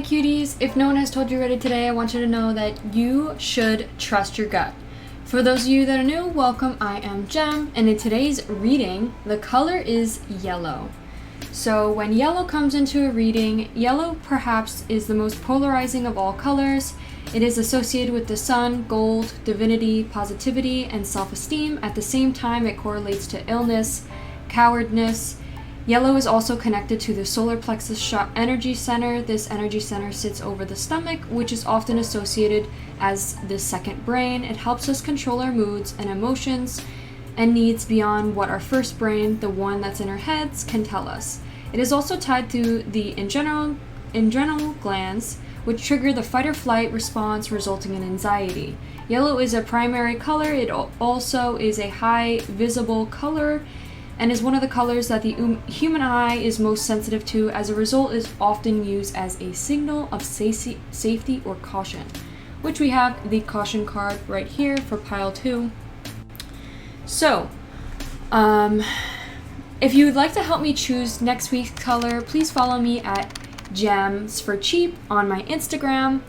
cuties, if no one has told you already today, I want you to know that you should trust your gut. For those of you that are new, welcome, I am Jem, and in today's reading, the color is yellow. So when yellow comes into a reading, yellow perhaps is the most polarizing of all colors. It is associated with the sun, gold, divinity, positivity, and self-esteem. At the same time, it correlates to illness, cowardness. Yellow is also connected to the solar plexus energy center. This energy center sits over the stomach, which is often associated as the second brain. It helps us control our moods and emotions and needs beyond what our first brain, the one that's in our heads, can tell us. It is also tied to the adrenal glands, which trigger the fight or flight response, resulting in anxiety. Yellow is a primary color. It also is a high visible color and is one of the colors that the human eye is most sensitive to. As a result, is often used as a signal of safety or caution, which we have the caution card right here for pile 2. So, if you would like to help me choose next week's color, please follow me at Gems for Cheap on my Instagram.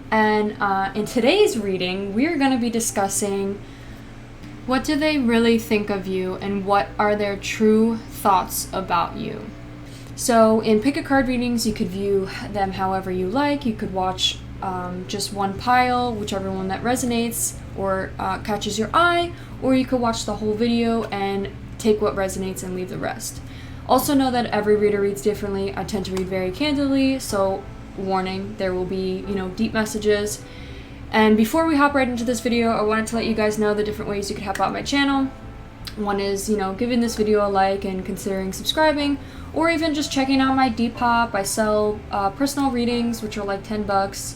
And in today's reading, we're going to be discussing what do they really think of you and what are their true thoughts about you. So in pick a card readings, you could view them however you like. You could watch just one pile, whichever one that resonates or catches your eye, or you could watch the whole video and take what resonates and leave the rest. Also know that every reader reads differently. I tend to read very candidly, so warning, there will be, deep messages. And before we hop right into this video, I wanted to let you guys know the different ways you could help out my channel. One is, giving this video a like and considering subscribing, or even just checking out my DEPOP. I sell personal readings, which are like $10,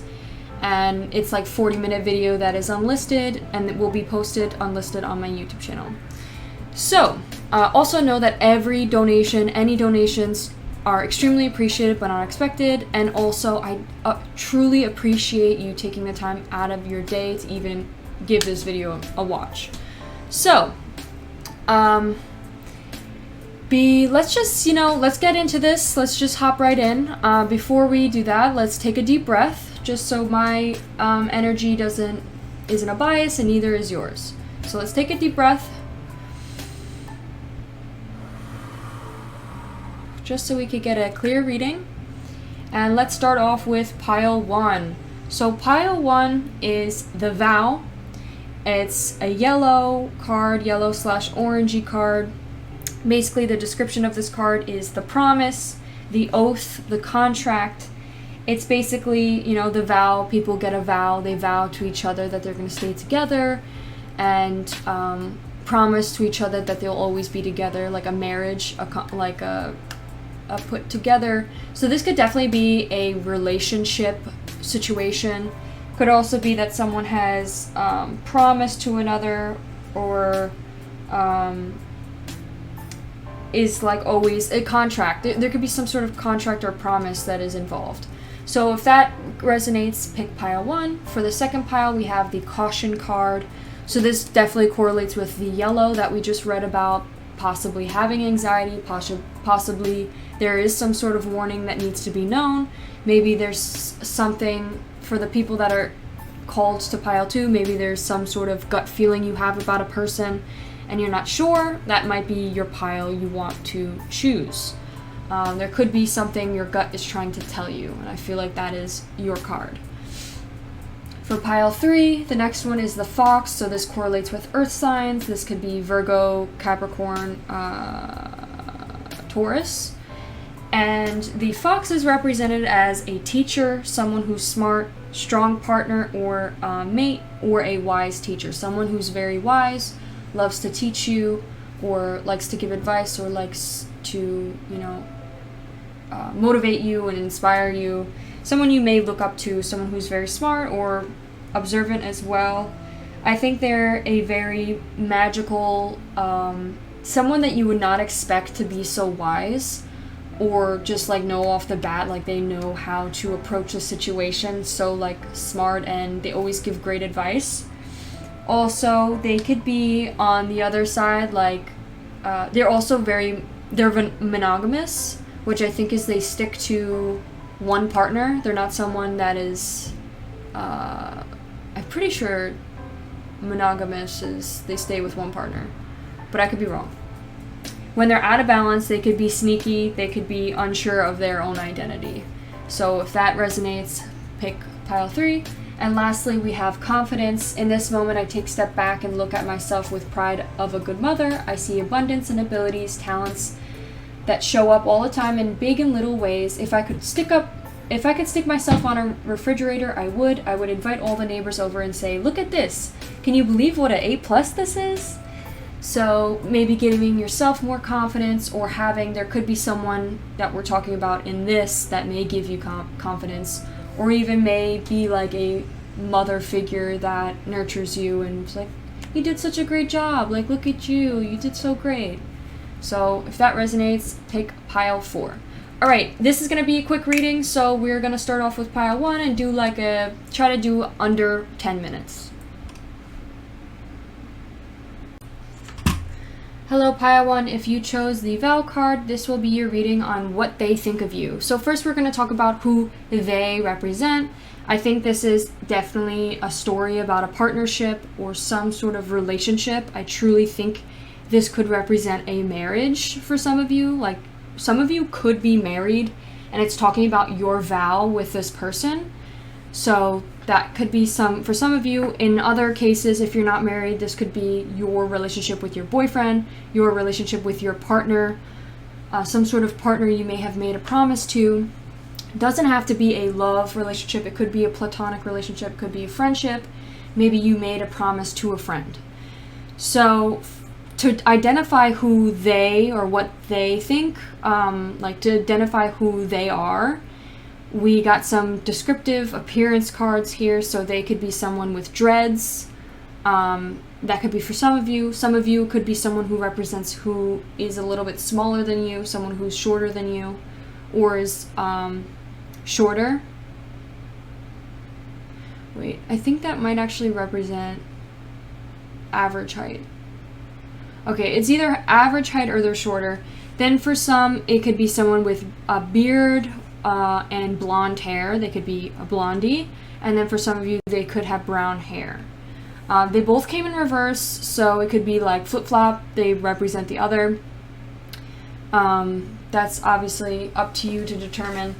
and it's like 40-minute video that is unlisted, and it will be posted unlisted on my YouTube channel. So, also know that every donation, any donations, are extremely appreciated but not expected, and also I truly appreciate you taking the time out of your day to even give this video a watch. So, let's just, let's get into this. Let's just hop right in. Before we do that, let's take a deep breath, just so my energy isn't a bias, and neither is yours. So let's take a deep breath, just so we could get a clear reading. And let's start off with pile 1. So pile 1 is the vow. It's a yellow card, yellow/orangey card. Basically, the description of this card is the promise, the oath, the contract. It's basically, the vow. People get a vow. They vow to each other that they're going to stay together and promise to each other that they'll always be together, like a marriage, like a put together. So this could definitely be a relationship situation. Could also be that someone has promised to another, or is like always a contract. There could be some sort of contract or promise that is involved. So if that resonates, pick pile 1. For the second pile, we have the caution card. So this definitely correlates with the yellow that we just read about, possibly having anxiety, possibly there is some sort of warning that needs to be known. Maybe there's something for the people that are called to pile 2. Maybe there's some sort of gut feeling you have about a person and you're not sure. That might be your pile you want to choose. There could be something your gut is trying to tell you, and I feel like that is your card. For pile 3, the next one is the fox. So this correlates with earth signs. This could be Virgo, Capricorn, Taurus. And the fox is represented as a teacher, someone who's smart, strong partner or mate, or a wise teacher, someone who's very wise, loves to teach you, or likes to give advice, or likes to, motivate you and inspire you. Someone you may look up to, someone who's very smart or observant as well. I think they're a very magical, someone that you would not expect to be so wise, or just like know off the bat, like they know how to approach a situation, so like smart, and they always give great advice. Also, they could be on the other side, like they're monogamous, which I think is they stick to one partner. They're not someone that is, I'm pretty sure monogamous is they stay with one partner, but I could be wrong. When they're out of balance, they could be sneaky, they could be unsure of their own identity. So if that resonates, pick pile 3. And lastly, we have confidence. In this moment, I take a step back and look at myself with pride of a good mother. I see abundance and abilities, talents that show up all the time in big and little ways. If I could stick myself on a refrigerator, I would invite all the neighbors over and say, look at this. Can you believe what an A+ this is? So maybe giving yourself more confidence, or there could be someone that we're talking about in this that may give you confidence, or even may be like a mother figure that nurtures you and it's like, you did such a great job, like look at you, you did so great. So if that resonates, pick pile 4. All right, this is going to be a quick reading, so we're going to start off with pile 1 and try to do under 10 minutes. Hello pile 1, if you chose the Val card, this will be your reading on what they think of you. So first we're going to talk about who they represent. I think this is definitely a story about a partnership or some sort of relationship. I truly think this could represent a marriage for some of you. Like, some of you could be married and it's talking about your vow with this person. So that could be for some of you. In other cases, if you're not married, this could be your relationship with your boyfriend, your relationship with your partner, some sort of partner you may have made a promise to. It doesn't have to be a love relationship. It could be a platonic relationship, it could be a friendship. Maybe you made a promise to a friend. So to identify who they or what they think, to identify who they are, we got some descriptive appearance cards here. So they could be someone with dreads. That could be for some of you. Some of you could be someone who represents who is a little bit smaller than you, someone who's shorter than you, or is shorter. Wait, I think that might actually represent average height. Okay, it's either average height or they're shorter. Then for some, it could be someone with a beard and blonde hair. They could be a blondie. And then for some of you, they could have brown hair. They both came in reverse, so it could be like flip-flop. They represent the other. That's obviously up to you to determine.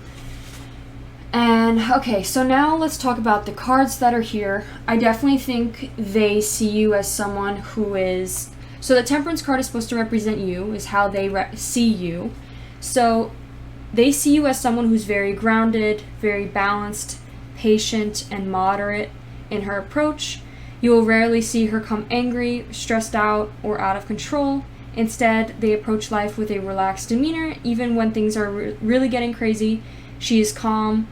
And okay, so now let's talk about the cards that are here. I definitely think they see you as someone who is... So the Temperance card is supposed to represent you, is how they see you. So they see you as someone who's very grounded, very balanced, patient, and moderate in her approach. You will rarely see her come angry, stressed out, or out of control. Instead, they approach life with a relaxed demeanor. Even when things are really getting crazy, she is calm,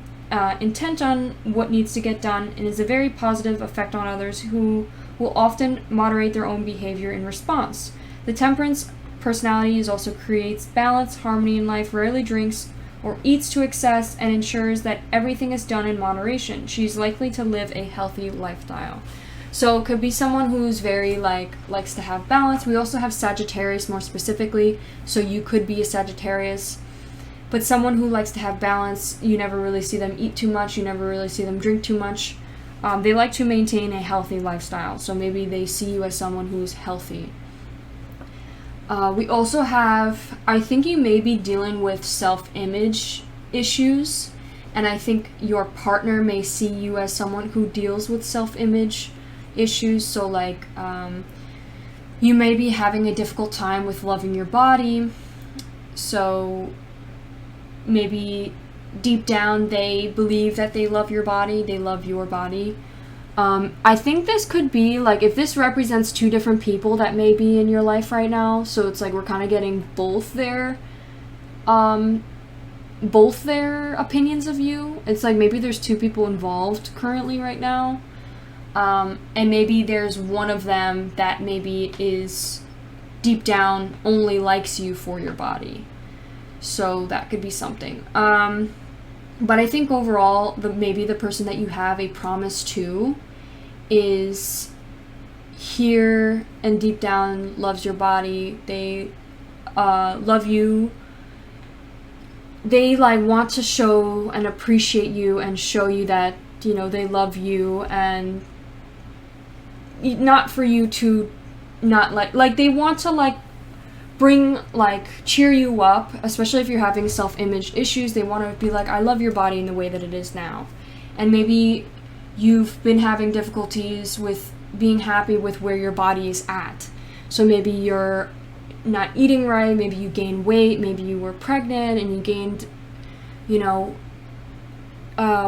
intent on what needs to get done, and is a very positive effect on others who will often moderate their own behavior in response. The Temperance personality also creates balance, harmony in life, rarely drinks or eats to excess, and ensures that everything is done in moderation. She's likely to live a healthy lifestyle. So it could be someone who's very likes to have balance. We also have Sagittarius more specifically, so you could be a Sagittarius. But someone who likes to have balance, you never really see them eat too much, you never really see them drink too much. They like to maintain a healthy lifestyle, so maybe they see you as someone who's healthy. We also have, I think you may be dealing with self-image issues, and I think your partner may see you as someone who deals with self-image issues. So you may be having a difficult time with loving your body, so maybe deep down they believe that they love your body, they love your body. I think this could be if this represents two different people that may be in your life right now, so it's we're kind of getting both their opinions of you. It's maybe there's two people involved currently right now, and maybe there's one of them that maybe is deep down only likes you for your body. So that could be something. But I think overall, maybe the person that you have a promise to is here and deep down loves your body. They love you they like want to show and appreciate you and show you that, you know, they love you, and not for you to not like they want to like bring, like, cheer you up, especially if you're having self-image issues. They want to be like, I love your body in the way that it is now. And maybe you've been having difficulties with being happy with where your body is at. So maybe you're not eating right, maybe you gained weight, maybe you were pregnant and you gained, you know,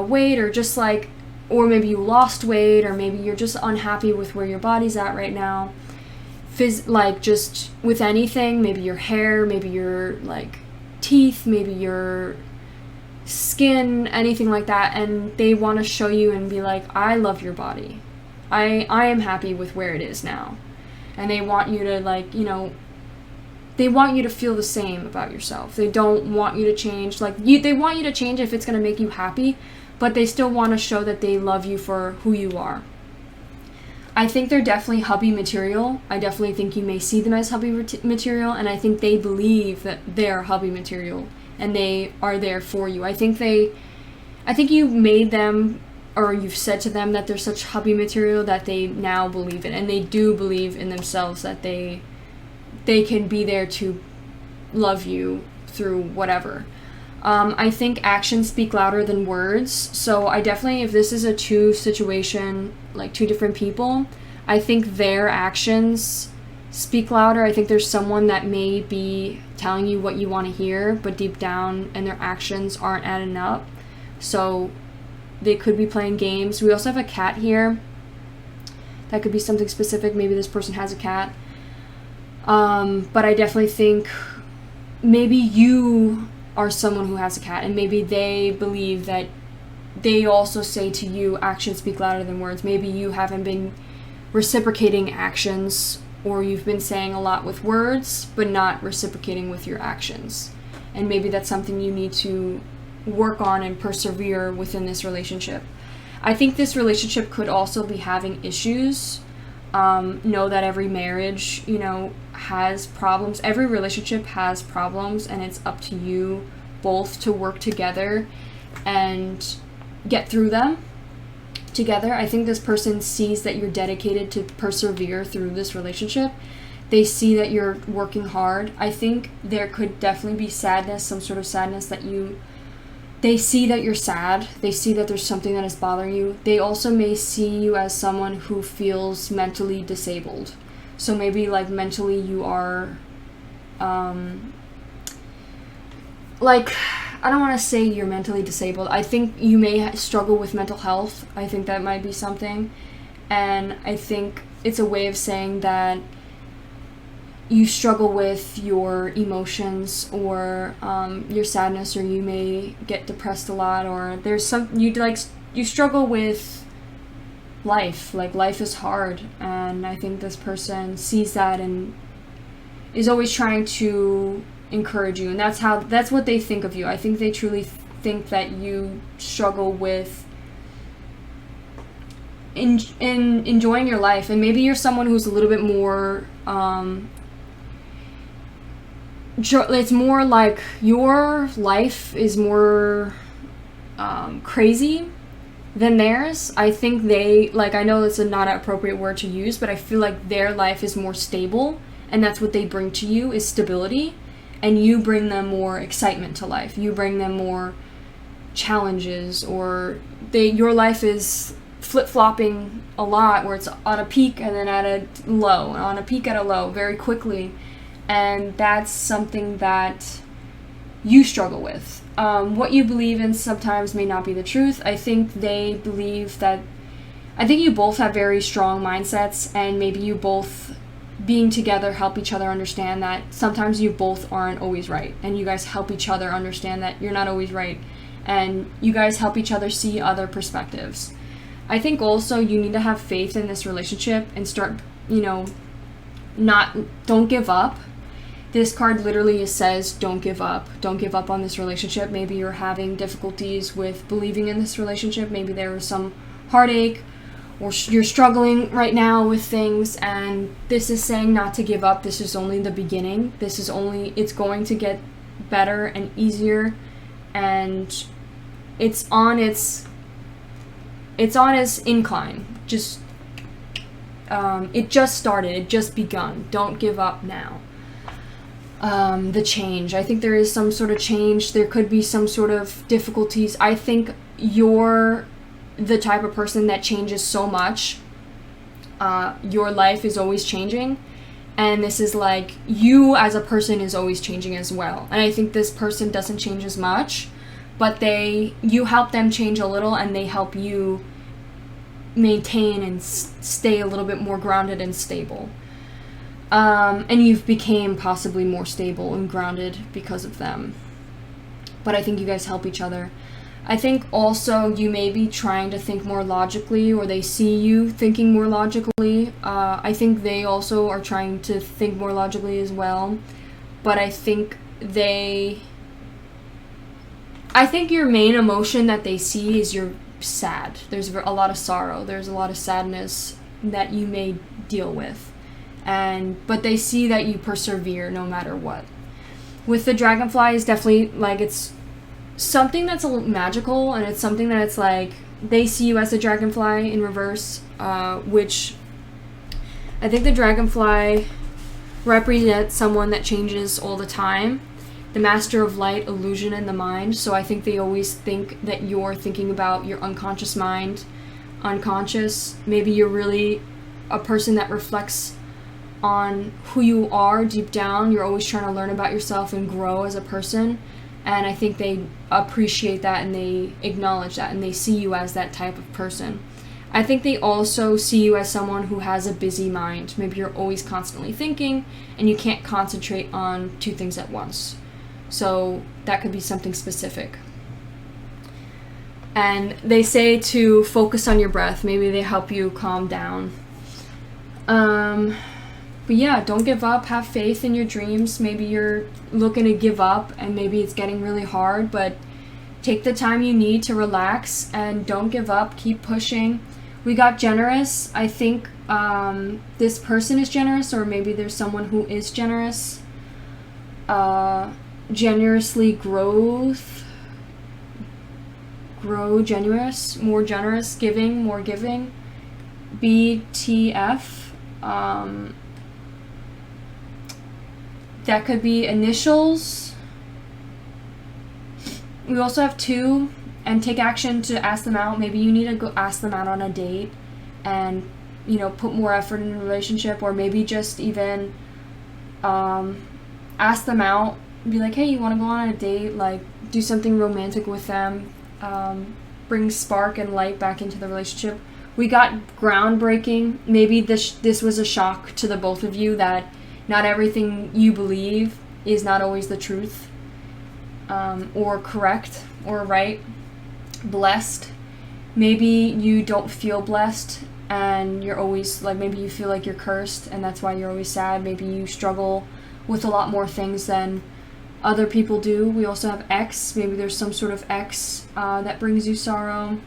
weight, or just like, or maybe you lost weight, or maybe you're just unhappy with where your body's at right now. Like, just with anything, maybe your hair, maybe your, like, teeth, maybe your skin, anything like that, and they want to show you and be like, I love your body. I am happy with where it is now. And they want you to, like, you know, they want you to feel the same about yourself. They don't want you to change. Like, they want you to change if it's going to make you happy, but they still want to show that they love you for who you are. I think they're definitely hubby material. I definitely think you may see them as hubby material, and I think they believe that they're hubby material and they are there for you. I think you made them, or you've said to them that they're such hubby material that they now believe it, and they do believe in themselves that they can be there to love you through whatever. I think actions speak louder than words. So I definitely, if this is a two situation, like two different people, I think their actions speak louder. I think there's someone that may be telling you what you want to hear, but deep down, and their actions aren't adding up. So they could be playing games. We also have a cat here. That could be something specific. Maybe this person has a cat. But I definitely think maybe you are someone who has a cat, and maybe they believe that they also say to you, actions speak louder than words. Maybe you haven't been reciprocating actions, or you've been saying a lot with words but not reciprocating with your actions, and maybe that's something you need to work on and persevere within this relationship. I think this relationship could also be having issues. Know that every marriage, you know, has problems. Every relationship has problems, and it's up to you both to work together and get through them together. I think this person sees that you're dedicated to persevere through this relationship. They see that you're working hard. I think there could definitely be sadness, some sort of sadness that they see that you're sad. They see that there's something that is bothering you. They also may see you as someone who feels mentally disabled. So maybe, like, mentally you are, like, I don't want to say you're mentally disabled. I think you may struggle with mental health. I think that might be something. And I think it's a way of saying that you struggle with your emotions, or your sadness, or you may get depressed a lot, or there's some, you struggle with life. Like, life is hard, and I think this person sees that and is always trying to encourage you, and that's what they think of you. I think they truly think that you struggle with in enjoying your life, and maybe you're someone who's a little bit more it's more like your life is more crazy than theirs. I think they, like, I know it's not an appropriate word to use, but I feel like their life is more stable, and that's what they bring to you, is stability, and you bring them more excitement to life. You bring them more challenges, or your life is flip-flopping a lot, where it's on a peak and then at a low, on a peak at a low very quickly. And that's something that you struggle with. What you believe in sometimes may not be the truth. I think they believe that, I think you both have very strong mindsets, and maybe you both being together help each other understand that sometimes you both aren't always right, and you guys help each other understand that you're not always right, and you guys help each other see other perspectives. I think also you need to have faith in this relationship and start, you know, don't give up. This card literally says, don't give up. Don't give up on this relationship. Maybe you're having difficulties with believing in this relationship. Maybe there was some heartache, or you're struggling right now with things, and this is saying not to give up. This is only the beginning. It's going to get better and easier and it's on its incline. Just it just started, it just begun. Don't give up now. The change, I think there is some sort of change. There could be some sort of difficulties. I think you're the type of person that changes so much. Your life is always changing, and this is like you as a person is always changing as well. And I think this person doesn't change as much, but you help them change a little, and they help you maintain and stay a little bit more grounded and stable. And you've became possibly more stable and grounded because of them. But I think you guys help each other. I think also you may be trying to think more logically, or they see you thinking more logically. I think they also are trying to think more logically as well. But I think your main emotion that they see is you're sad. There's a lot of sorrow. There's a lot of sadness that you may deal with. But they see that you persevere no matter what. With the dragonfly, is definitely like it's something that's a little magical, and it's something that it's like they see you as a dragonfly in reverse, which I think the dragonfly represents someone that changes all the time, the master of light, illusion, and the mind. So I think they always think that you're thinking about your unconscious mind, unconscious. Maybe you're really a person that reflects on who you are deep down. You're always trying to learn about yourself and grow as a person. And I think they appreciate that, and they acknowledge that, and they see you as that type of person. I think they also see you as someone who has a busy mind. Maybe you're always constantly thinking, and you can't concentrate on two things at once. So that could be something specific. And they say to focus on your breath. Maybe they help you calm down. But yeah, don't give up. Have faith in your dreams. Maybe you're looking to give up, and maybe it's getting really hard, but take the time you need to relax and don't give up. Keep pushing. We got generous. I think this person is generous, or maybe there's someone who is generous. Generously grow generous, more generous, giving, more giving. BTF. That could be initials. We also have 2, and take action to ask them out. Maybe you need to go ask them out on a date and, put more effort in a relationship, or maybe just even ask them out. Be like, hey, you want to go on a date? Like, do something romantic with them. Bring spark and light back into the relationship. We got groundbreaking. Maybe this was a shock to the both of you, that not everything you believe is not always the truth, or correct, or right. Blessed. Maybe you don't feel blessed, and you're always, like, maybe you feel like you're cursed, and that's why you're always sad. Maybe you struggle with a lot more things than other people do. We also have ex. Maybe there's some sort of ex that brings you sorrow,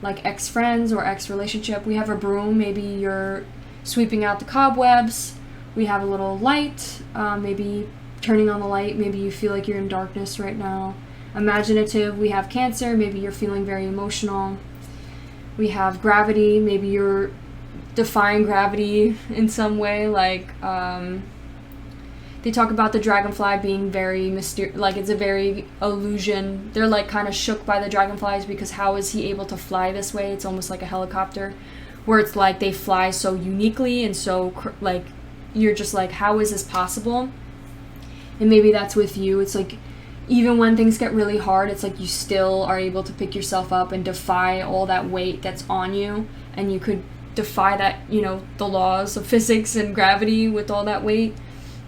like ex-friends or ex-relationship. We have a broom. Maybe you're sweeping out the cobwebs. We have a little light, maybe turning on the light. Maybe you feel like you're in darkness right now. Imaginative, we have Cancer. Maybe you're feeling very emotional. We have gravity. Maybe you're defying gravity in some way. Like, they talk about the dragonfly being very mysterious. Like, it's a very illusion. They're, like, kind of shook by the dragonflies, because how is he able to fly this way? It's almost like a helicopter, where it's like they fly so uniquely, and so, like, you're just like, how is this possible? And maybe that's with you. It's like, even when things get really hard, it's like you still are able to pick yourself up and defy all that weight that's on you. And you could defy that, the laws of physics and gravity with all that weight,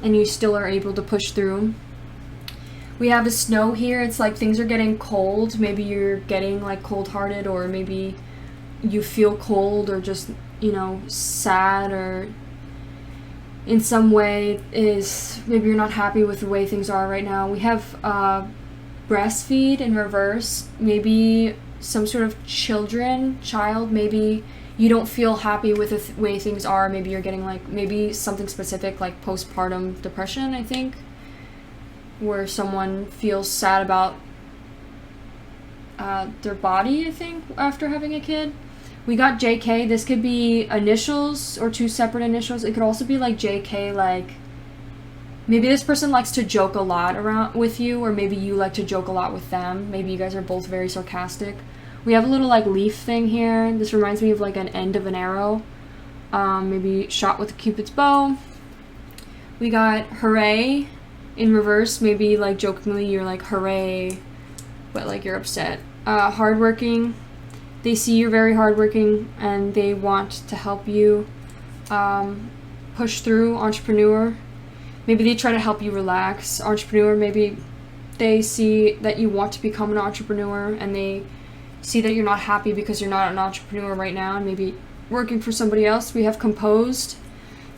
and you still are able to push through. We have a snow here. It's like things are getting cold. Maybe you're getting, like, cold-hearted, or maybe you feel cold, or just, sad, or in some way is maybe you're not happy with the way things are right now. We have breastfeed in reverse. Maybe some sort of child. Maybe you don't feel happy with the way things are. Maybe you're getting, like, maybe something specific, like postpartum depression, I think, where someone feels sad about their body, I think, after having a kid. We got JK. This could be initials or 2 separate initials. It could also be like JK, like maybe this person likes to joke a lot around with you, or maybe you like to joke a lot with them. Maybe you guys are both very sarcastic. We have a little like leaf thing here. This reminds me of like an end of an arrow. Maybe shot with a Cupid's bow. We got hooray in reverse. Maybe like jokingly you're like hooray, but like you're upset. Hardworking. They see you're very hardworking and they want to help you push through. Entrepreneur. Maybe they try to help you relax. Entrepreneur, maybe they see that you want to become an entrepreneur and they see that you're not happy because you're not an entrepreneur right now and maybe working for somebody else. We have composed.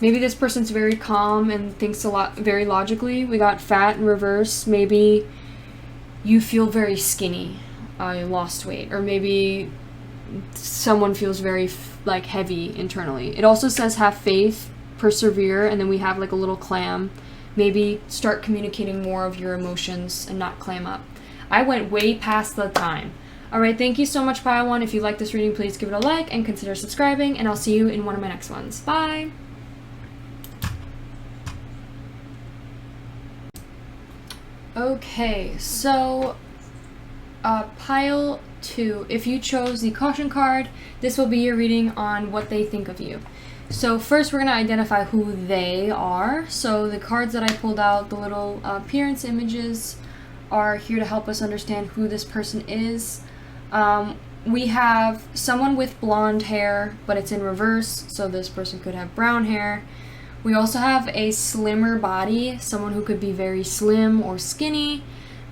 Maybe this person's very calm and thinks a lot, very logically. We got fat in reverse. Maybe you feel very skinny. You lost weight. Or maybe someone feels very like heavy internally. It also says have faith, persevere, and then we have like a little clam. Maybe start communicating more of your emotions and not clam up. I went way past the time. Alright, thank you so much, Pile 1. If you like this reading, please give it a like and consider subscribing, and I'll see you in one of my next ones. Bye! Okay, so Pile 2. If you chose the caution card, this will be your reading on what they think of you. So first we're going to identify who they are. So the cards that I pulled out, the little appearance images, are here to help us understand who this person is. We have someone with blonde hair, but it's in reverse, so this person could have brown hair. We also have a slimmer body, someone who could be very slim or skinny.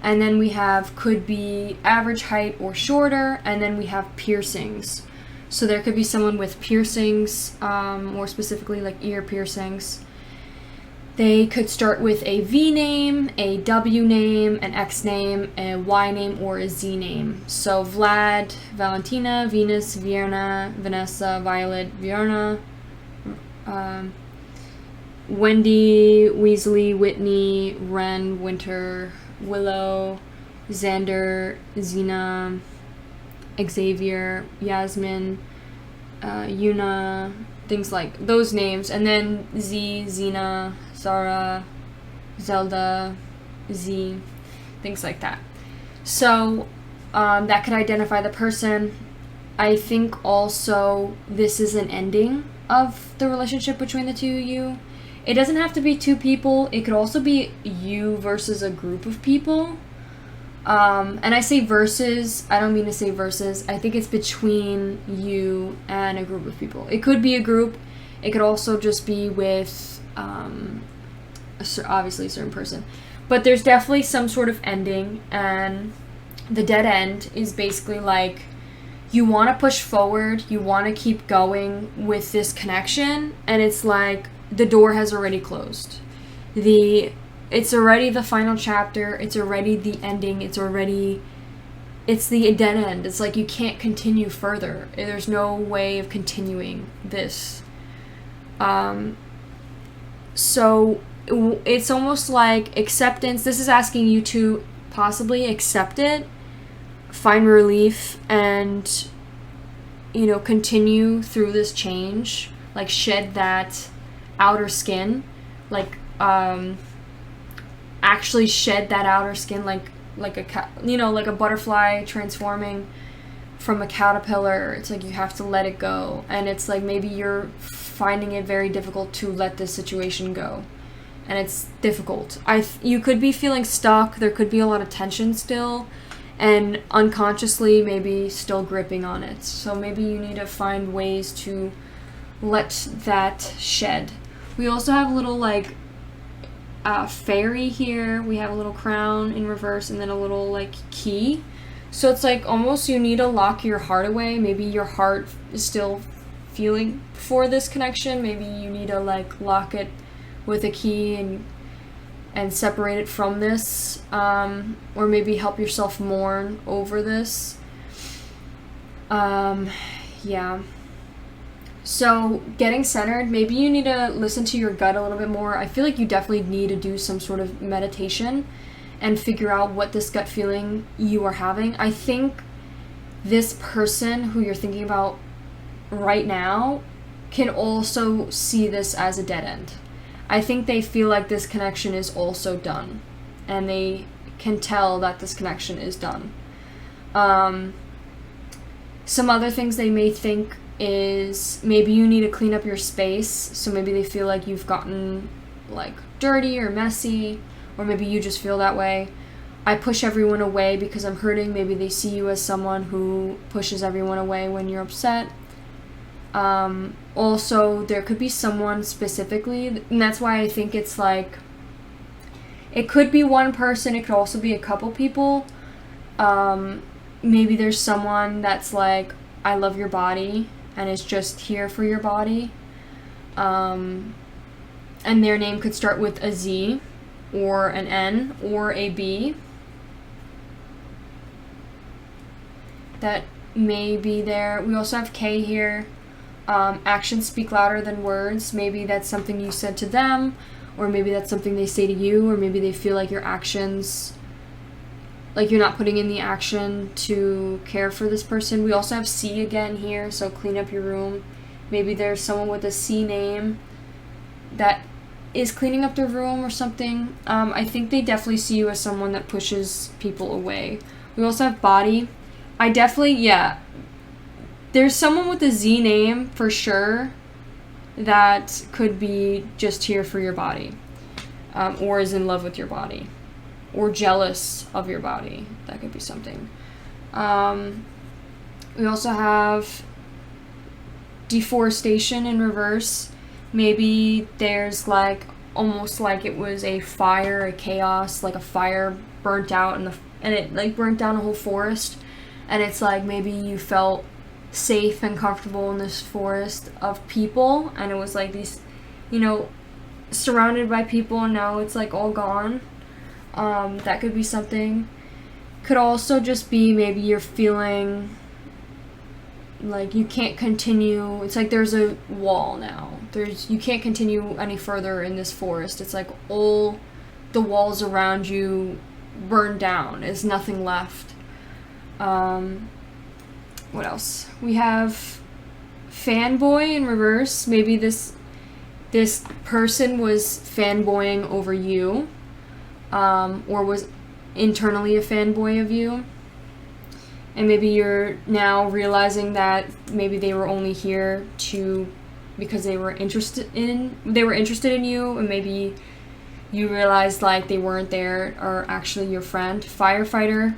And then we have could be average height or shorter, and then we have piercings. So there could be someone with piercings, more specifically like ear piercings. They could start with a V name, a W name, an X name, a Y name, or a Z name. So Vlad, Valentina, Venus, Vierna, Vanessa, Violet, Vierna, Wendy, Weasley, Whitney, Ren, Winter, Willow, Xander, Xena, Xavier, Yasmin, Yuna, things like those names. And then Z, Xena, Zara, Zelda, Z, things like that. So that could identify the person. I think also this is an ending of the relationship between the two of you. It doesn't have to be 2 people. It could also be you versus a group of people. And I say versus, I don't mean to say versus. I think it's between you and a group of people. It could be a group. It could also just be with, obviously a certain person. But there's definitely some sort of ending. And the dead end is basically like, you want to push forward. You want to keep going with this connection. And it's like, the door has already closed. It's already the final chapter. It's already the ending. It's the dead end. It's like you can't continue further. There's no way of continuing this. So it's almost like acceptance. This is asking you to possibly accept it, find relief, and continue through this change. Like shed that outer skin, like actually shed that outer skin, like a butterfly transforming from a caterpillar. It's like you have to let it go, and it's like maybe you're finding it very difficult to let this situation go, and it's difficult. You could be feeling stuck. There could be a lot of tension still, and unconsciously maybe still gripping on it. So maybe you need to find ways to let that shed. We also have a little like fairy here. We have a little crown in reverse and then a little like key. So it's like almost you need to lock your heart away. Maybe your heart is still feeling for this connection. Maybe you need to like lock it with a key and separate it from this, or maybe help yourself mourn over this. Yeah. So getting centered, maybe you need to listen to your gut a little bit more. I feel like you definitely need to do some sort of meditation and figure out what this gut feeling you are having. I think this person who you're thinking about right now can also see this as a dead end. I think they feel like this connection is also done, and they can tell that this connection is done. Some other things they may think is maybe you need to clean up your space, so maybe they feel like you've gotten like dirty or messy, or maybe you just feel that way. I push everyone away because I'm hurting. Maybe they see you as someone who pushes everyone away when you're upset. Also, there could be someone specifically, and that's why I think it's like, it could be one person, it could also be a couple people. Maybe there's someone that's like, I love your body, and is just here for your body. And their name could start with a Z, or an N, or a B. That may be there. We also have K here. Actions speak louder than words. Maybe that's something you said to them, or maybe that's something they say to you, or maybe they feel like your actions, like you're not putting in the action to care for this person. We also have C again here, so clean up your room. Maybe there's someone with a C name that is cleaning up their room or something. I think they definitely see you as someone that pushes people away. We also have body. I definitely, yeah. There's someone with a Z name for sure that could be just here for your body, or is in love with your body, or jealous of your body. That could be something. We also have deforestation in reverse. Maybe there's like almost like it was a fire, a chaos, like a fire burnt out and it like burnt down a whole forest, and it's like maybe you felt safe and comfortable in this forest of people, and it was like these, surrounded by people, and now it's like all gone. That could be something. Could also just be maybe you're feeling like you can't continue. It's like there's a wall now. You can't continue any further in this forest. It's like all the walls around you burned down. There's nothing left. What else? We have fanboy in reverse. Maybe this person was fanboying over you, or was internally a fanboy of you, and maybe you're now realizing that maybe they were only here because they were interested in you, and maybe you realized like they weren't there or actually your friend. Firefighter.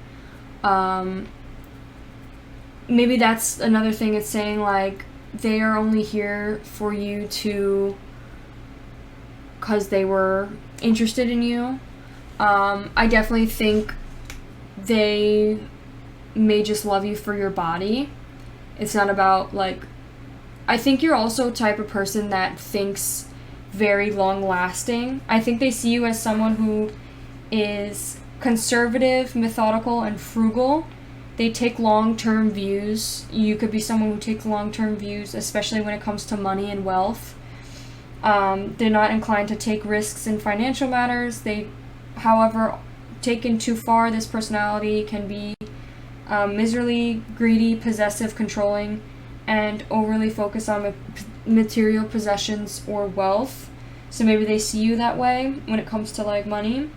Maybe that's another thing. It's saying like they are only here for you because they were interested in you. I definitely think they may just love you for your body. It's not about like, I think you're also a type of person that thinks very long lasting. I think they see you as someone who is conservative, methodical, and frugal. They take long-term views. You could be someone who takes long-term views, especially when it comes to money and wealth. They're not inclined to take risks in financial matters. However, taken too far, this personality can be miserly, greedy, possessive, controlling, and overly focused on material possessions or wealth. So maybe they see you that way when it comes to like money.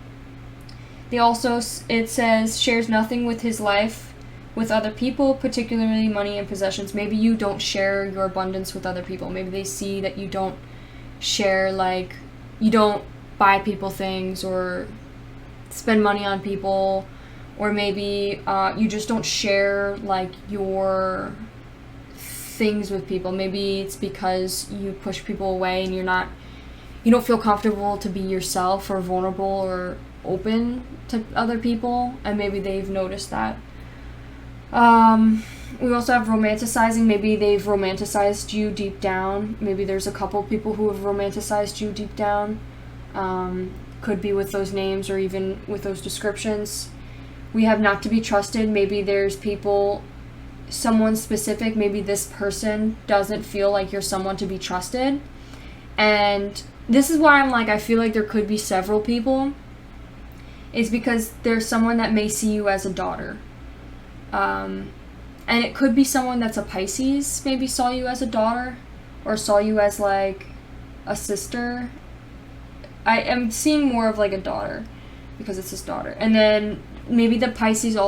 They also, it says, shares nothing with his life with other people, particularly money and possessions. Maybe you don't share your abundance with other people. Maybe they see that you don't share, like, you don't buy people things or spend money on people, or maybe you just don't share, like, your things with people. Maybe it's because you push people away and you don't feel comfortable to be yourself or vulnerable or open to other people, and maybe they've noticed that. We also have romanticizing. Maybe they've romanticized you deep down. Maybe there's a couple people who have romanticized you deep down. Could be with those names or even with those descriptions. We have not to be trusted. Maybe there's someone specific, maybe this person doesn't feel like you're someone to be trusted. And this is why I'm like, I feel like there could be several people. It's because there's someone that may see you as a daughter. And And it could be someone that's a Pisces, maybe saw you as a daughter, or saw you as, like, a sister. I am seeing more of, like, a daughter, because it's his daughter. And then maybe the Pisces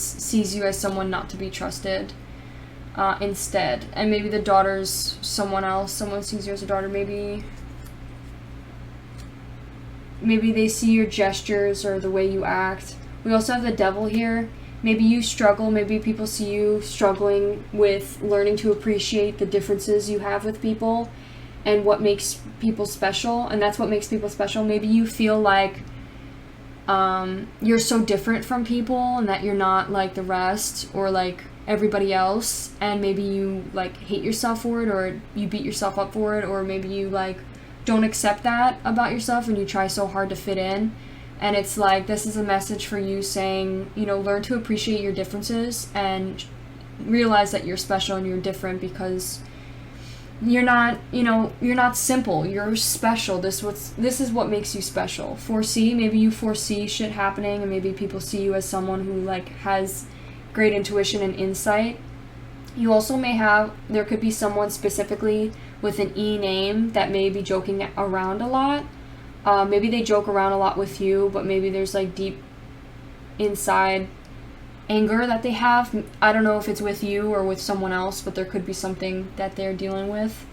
sees you as someone not to be trusted instead. And maybe the daughter's someone else. Someone sees you as a daughter. Maybe they see your gestures or the way you act. We also have the Devil here. Maybe you struggle. Maybe people see you struggling with learning to appreciate the differences you have with people and what makes people special. And that's what makes people special. Maybe you feel like you're so different from people and that you're not like the rest or like everybody else. And maybe you like hate yourself for it, or you beat yourself up for it, or maybe you like don't accept that about yourself and you try so hard to fit in. And it's like, this is a message for you saying, you know, learn to appreciate your differences and realize that you're special and you're different, because you're not, you know, you're not simple. You're special. This is what makes you special. Foresee, maybe you foresee shit happening, and maybe people see you as someone who like has great intuition and insight. You also may have, there could be someone specifically with an E name that may be joking around a lot. Maybe they joke around a lot with you, but maybe there's like deep inside anger that they have. I don't know if it's with you or with someone else, but there could be something that they're dealing with.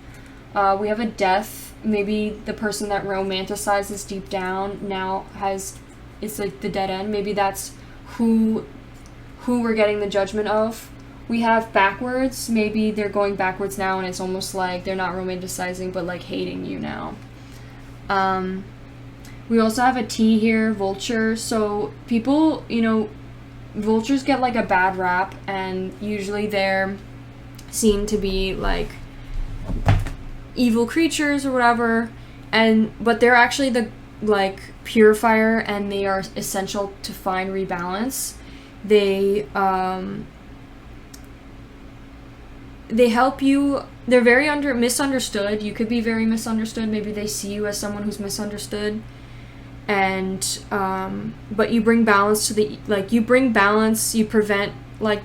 We have a Death. Maybe the person that romanticizes deep down now it's like the dead end. Maybe that's who we're getting the judgment of. We have Backwards. Maybe they're going backwards now, and it's almost like they're not romanticizing, but like hating you now. We also have a T here, Vulture. So people, you know, vultures get like a bad rap, and usually they're seen to be like evil creatures or whatever, but they're actually the like purifier, and they are essential to find rebalance. They help you. They're very misunderstood. You could be very misunderstood. Maybe they see you as someone who's misunderstood. And but you bring balance to you prevent like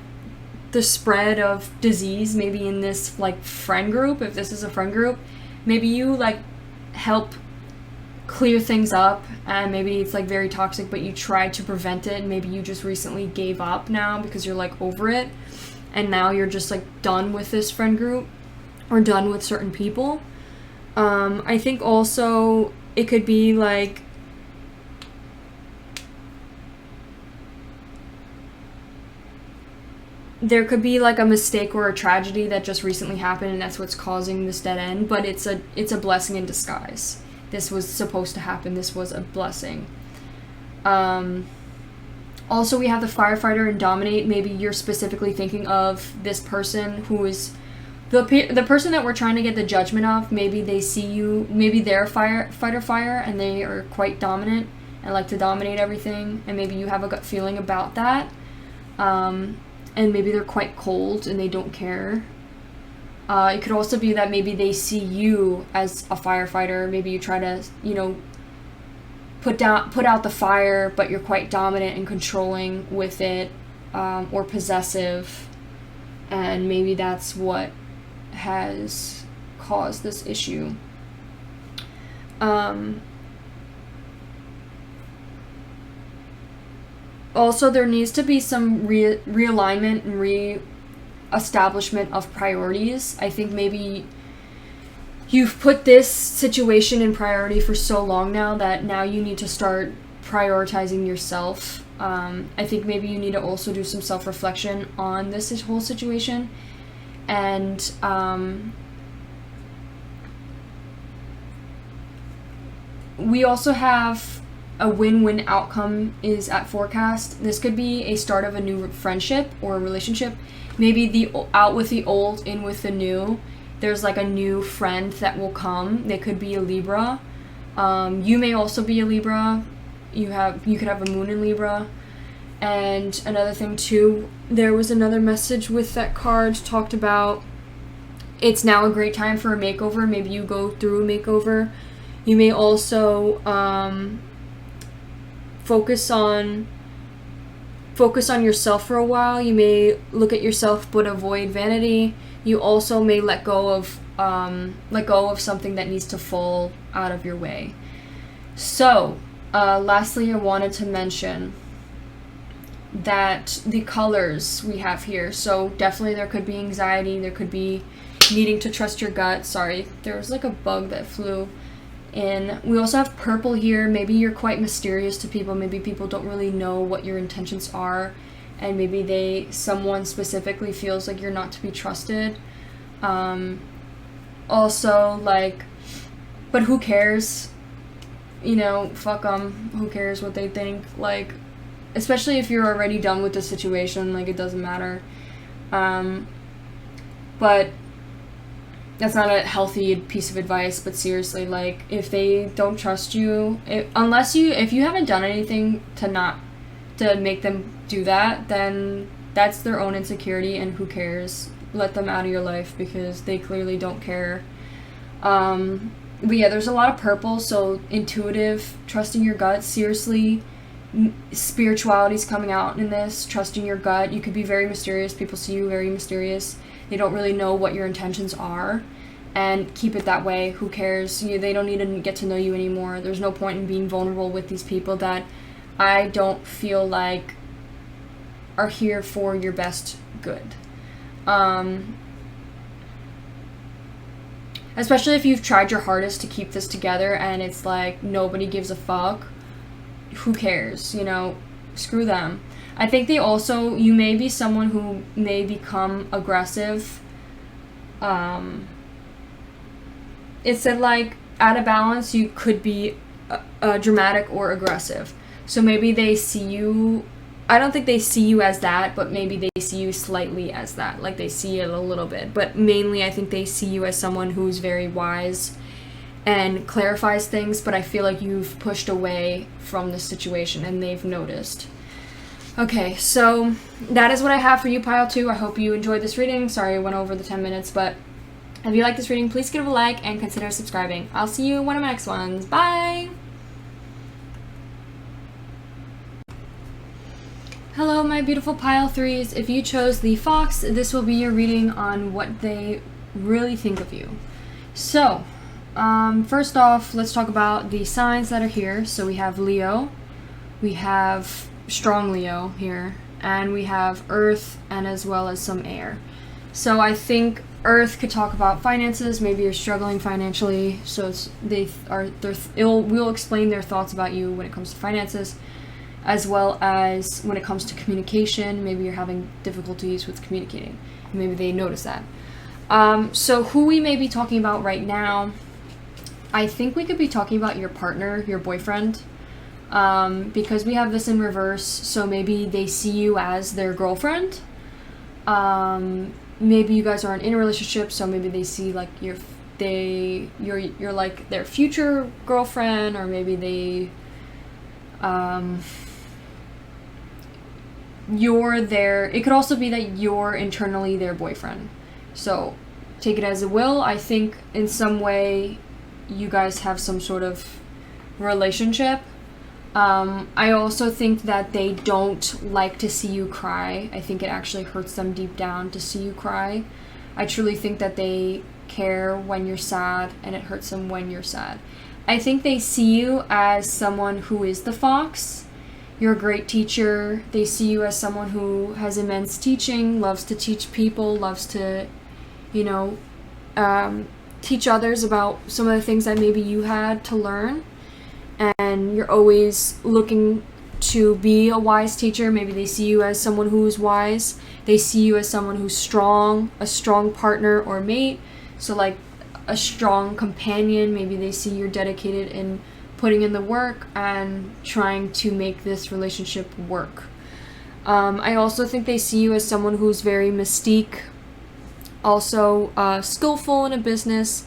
the spread of disease. Maybe in this like friend group, if this is a friend group, maybe you like help clear things up, and maybe it's like very toxic, but you tried to prevent it, and maybe you just recently gave up now because you're like over it, and now you're just like done with this friend group or done with certain people. I think also it could be like there could be like a mistake or a tragedy that just recently happened, and that's what's causing this dead end, but it's a blessing in disguise. This was supposed to happen. This was a blessing. Also, we have the Firefighter and Dominate. Maybe you're specifically thinking of this person who is the person that we're trying to get the judgment of. Maybe they see you, maybe they're fire, and they are quite dominant and like to dominate everything, and maybe you have a gut feeling about that. And maybe they're quite cold and they don't care. It could also be that maybe they see you as a firefighter. Maybe you try to, you know, put out the fire, but you're quite dominant and controlling with it, or possessive, and maybe that's what has caused this issue. Also, there needs to be some realignment and re-establishment of priorities. I think maybe you've put this situation in priority for so long now that now you need to start prioritizing yourself. I think maybe you need to also do some self-reflection on this whole situation. And we also have a win-win outcome is at forecast. This could be a start of a new friendship or a relationship. Maybe the out with the old, in with the new. There's like a new friend that will come. They could be a Libra. You may also be a Libra. You could have a moon in Libra. And another thing too, there was another message with that card talked about it's now a great time for a makeover. Maybe you go through a makeover. You may also focus on focus on yourself for a while. You may look at yourself but avoid vanity. You also may let go of something that needs to fall out of your way. So, lastly, I wanted to mention that the colors we have here. So definitely there could be anxiety. There could be needing to trust your gut. Sorry, there was like a bug that flew in. We also have purple here. Maybe you're quite mysterious to people. Maybe people don't really know what your intentions are, and maybe someone specifically feels like you're not to be trusted. Also, like, but who cares? You know, fuck them. Who cares what they think? Like, especially if you're already done with the situation, like, it doesn't matter. But that's not a healthy piece of advice, but seriously, like, if they don't trust you, if you haven't done anything to make them do that, then that's their own insecurity, and who cares? Let them out of your life, because they clearly don't care. But yeah, there's a lot of purple, so intuitive, trusting your gut. Seriously, spirituality's coming out in this, trusting your gut. You could be very mysterious. People see you very mysterious. They don't really know what your intentions are, and keep it that way. Who cares? They don't need to get to know you anymore. There's no point in being vulnerable with these people that I don't feel like are here for your best good. Especially if you've tried your hardest to keep this together and it's like nobody gives a fuck. Who cares? Screw them. I think you may be someone who may become aggressive. It said, like, out of balance, you could be dramatic or aggressive. So maybe they see you, I don't think they see you as that, but maybe they see you slightly as that. Like, they see it a little bit. But mainly, I think they see you as someone who's very wise and clarifies things, but I feel like you've pushed away from the situation and they've noticed. Okay, so that is what I have for you, Pile 2. I hope you enjoyed this reading. Sorry I went over the 10 minutes, but if you like this reading, please give it a like and consider subscribing. I'll see you in one of my next ones. Bye! Hello, my beautiful Pile 3s. If you chose the Fox, this will be your reading on what they really think of you. So, first off, let's talk about the signs that are here. So we have Leo, we have strong Leo here, and we have Earth, and as well as some air. So I think Earth could talk about finances. Maybe you're struggling financially, so we'll explain their thoughts about you when it comes to finances, as well as when it comes to communication. Maybe you're having difficulties with communicating. Maybe they notice that. So who we may be talking about right now, I think we could be talking about your partner, your boyfriend, because we have this in reverse. So maybe they see you as their girlfriend. Maybe you guys aren't in a relationship, so maybe they see like you're like their future girlfriend, or maybe they it could also be that you're internally their boyfriend. So take it as it will. I think in some way you guys have some sort of relationship. I also think that they don't like to see you cry. I think it actually hurts them deep down to see you cry. I truly think that they care when you're sad, and it hurts them when you're sad. I think they see you as someone who is the fox. You're a great teacher. They see you as someone who has immense teaching, loves to teach people, loves to, teach others about some of the things that maybe you had to learn. And you're always looking to be a wise teacher. Maybe they see you as someone who's wise. They see you as someone who's strong, a strong partner or mate. So like a strong companion. Maybe they see you're dedicated in putting in the work and trying to make this relationship work. I also think they see you as someone who's very mystique, also skillful in a business,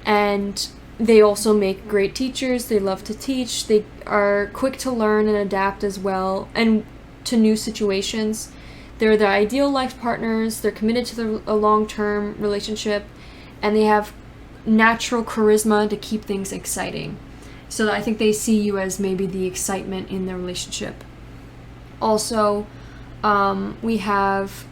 and they also make great teachers. They love to teach. They are quick to learn and adapt as well, and to new situations. They're the ideal life partners. They're committed to a long-term relationship, and they have natural charisma to keep things exciting. So I think they see you as maybe the excitement in the relationship. Also, we have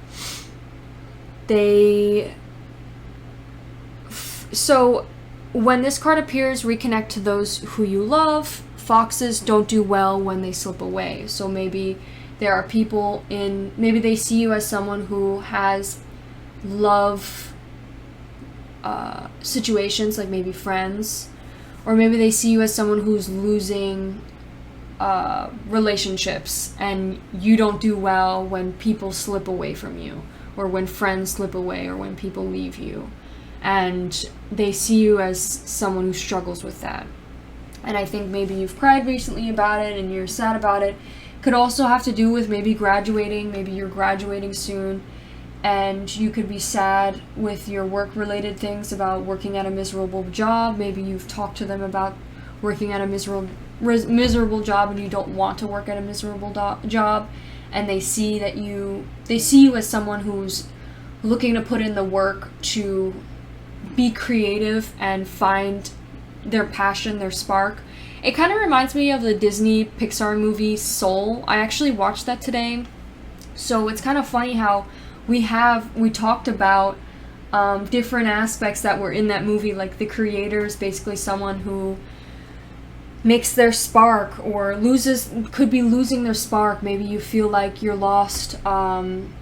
so when this card appears, reconnect to those who you love. Foxes don't do well when they slip away. So maybe there are people maybe they see you as someone who has love situations, like maybe friends, or maybe they see you as someone who's losing relationships, and you don't do well when people slip away from you, or when friends slip away, or when people leave you, and they see you as someone who struggles with that. And I think maybe you've cried recently about it and you're sad about it. Could also have to do with maybe graduating. Maybe you're graduating soon and you could be sad with your work-related things, about working at a miserable job. Maybe you've talked to them about working at a miserable job and you don't want to work at a miserable job, and they see you as someone who's looking to put in the work to be creative and find their passion, their spark. It kind of reminds me of the Disney Pixar movie Soul. I actually watched that today. So it's kind of funny how we talked about different aspects that were in that movie, like the creator is basically someone who makes their spark, or could be losing their spark. Maybe you feel like you're lost and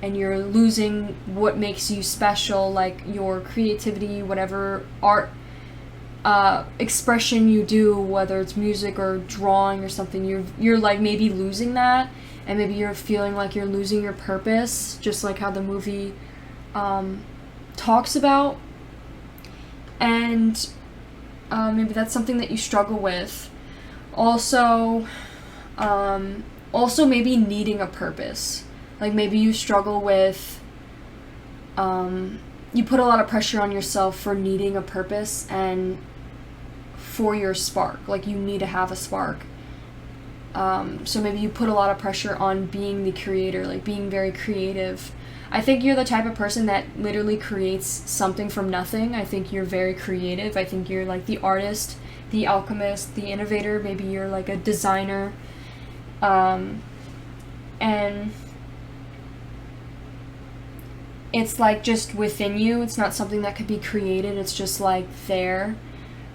you're losing what makes you special, like your creativity, whatever art expression you do, whether it's music or drawing or something. You're like maybe losing that, and maybe you're feeling like you're losing your purpose, just like how the movie talks about. And maybe that's something that you struggle with. Also maybe needing a purpose. Like maybe you struggle with, you put a lot of pressure on yourself for needing a purpose and for your spark. Like you need to have a spark. So maybe you put a lot of pressure on being the creator, like being very creative. I think you're the type of person that literally creates something from nothing. I think you're very creative. I think you're like the artist, the alchemist, the innovator. Maybe you're like a designer. And it's like just within you. It's not something that could be created. It's just like there.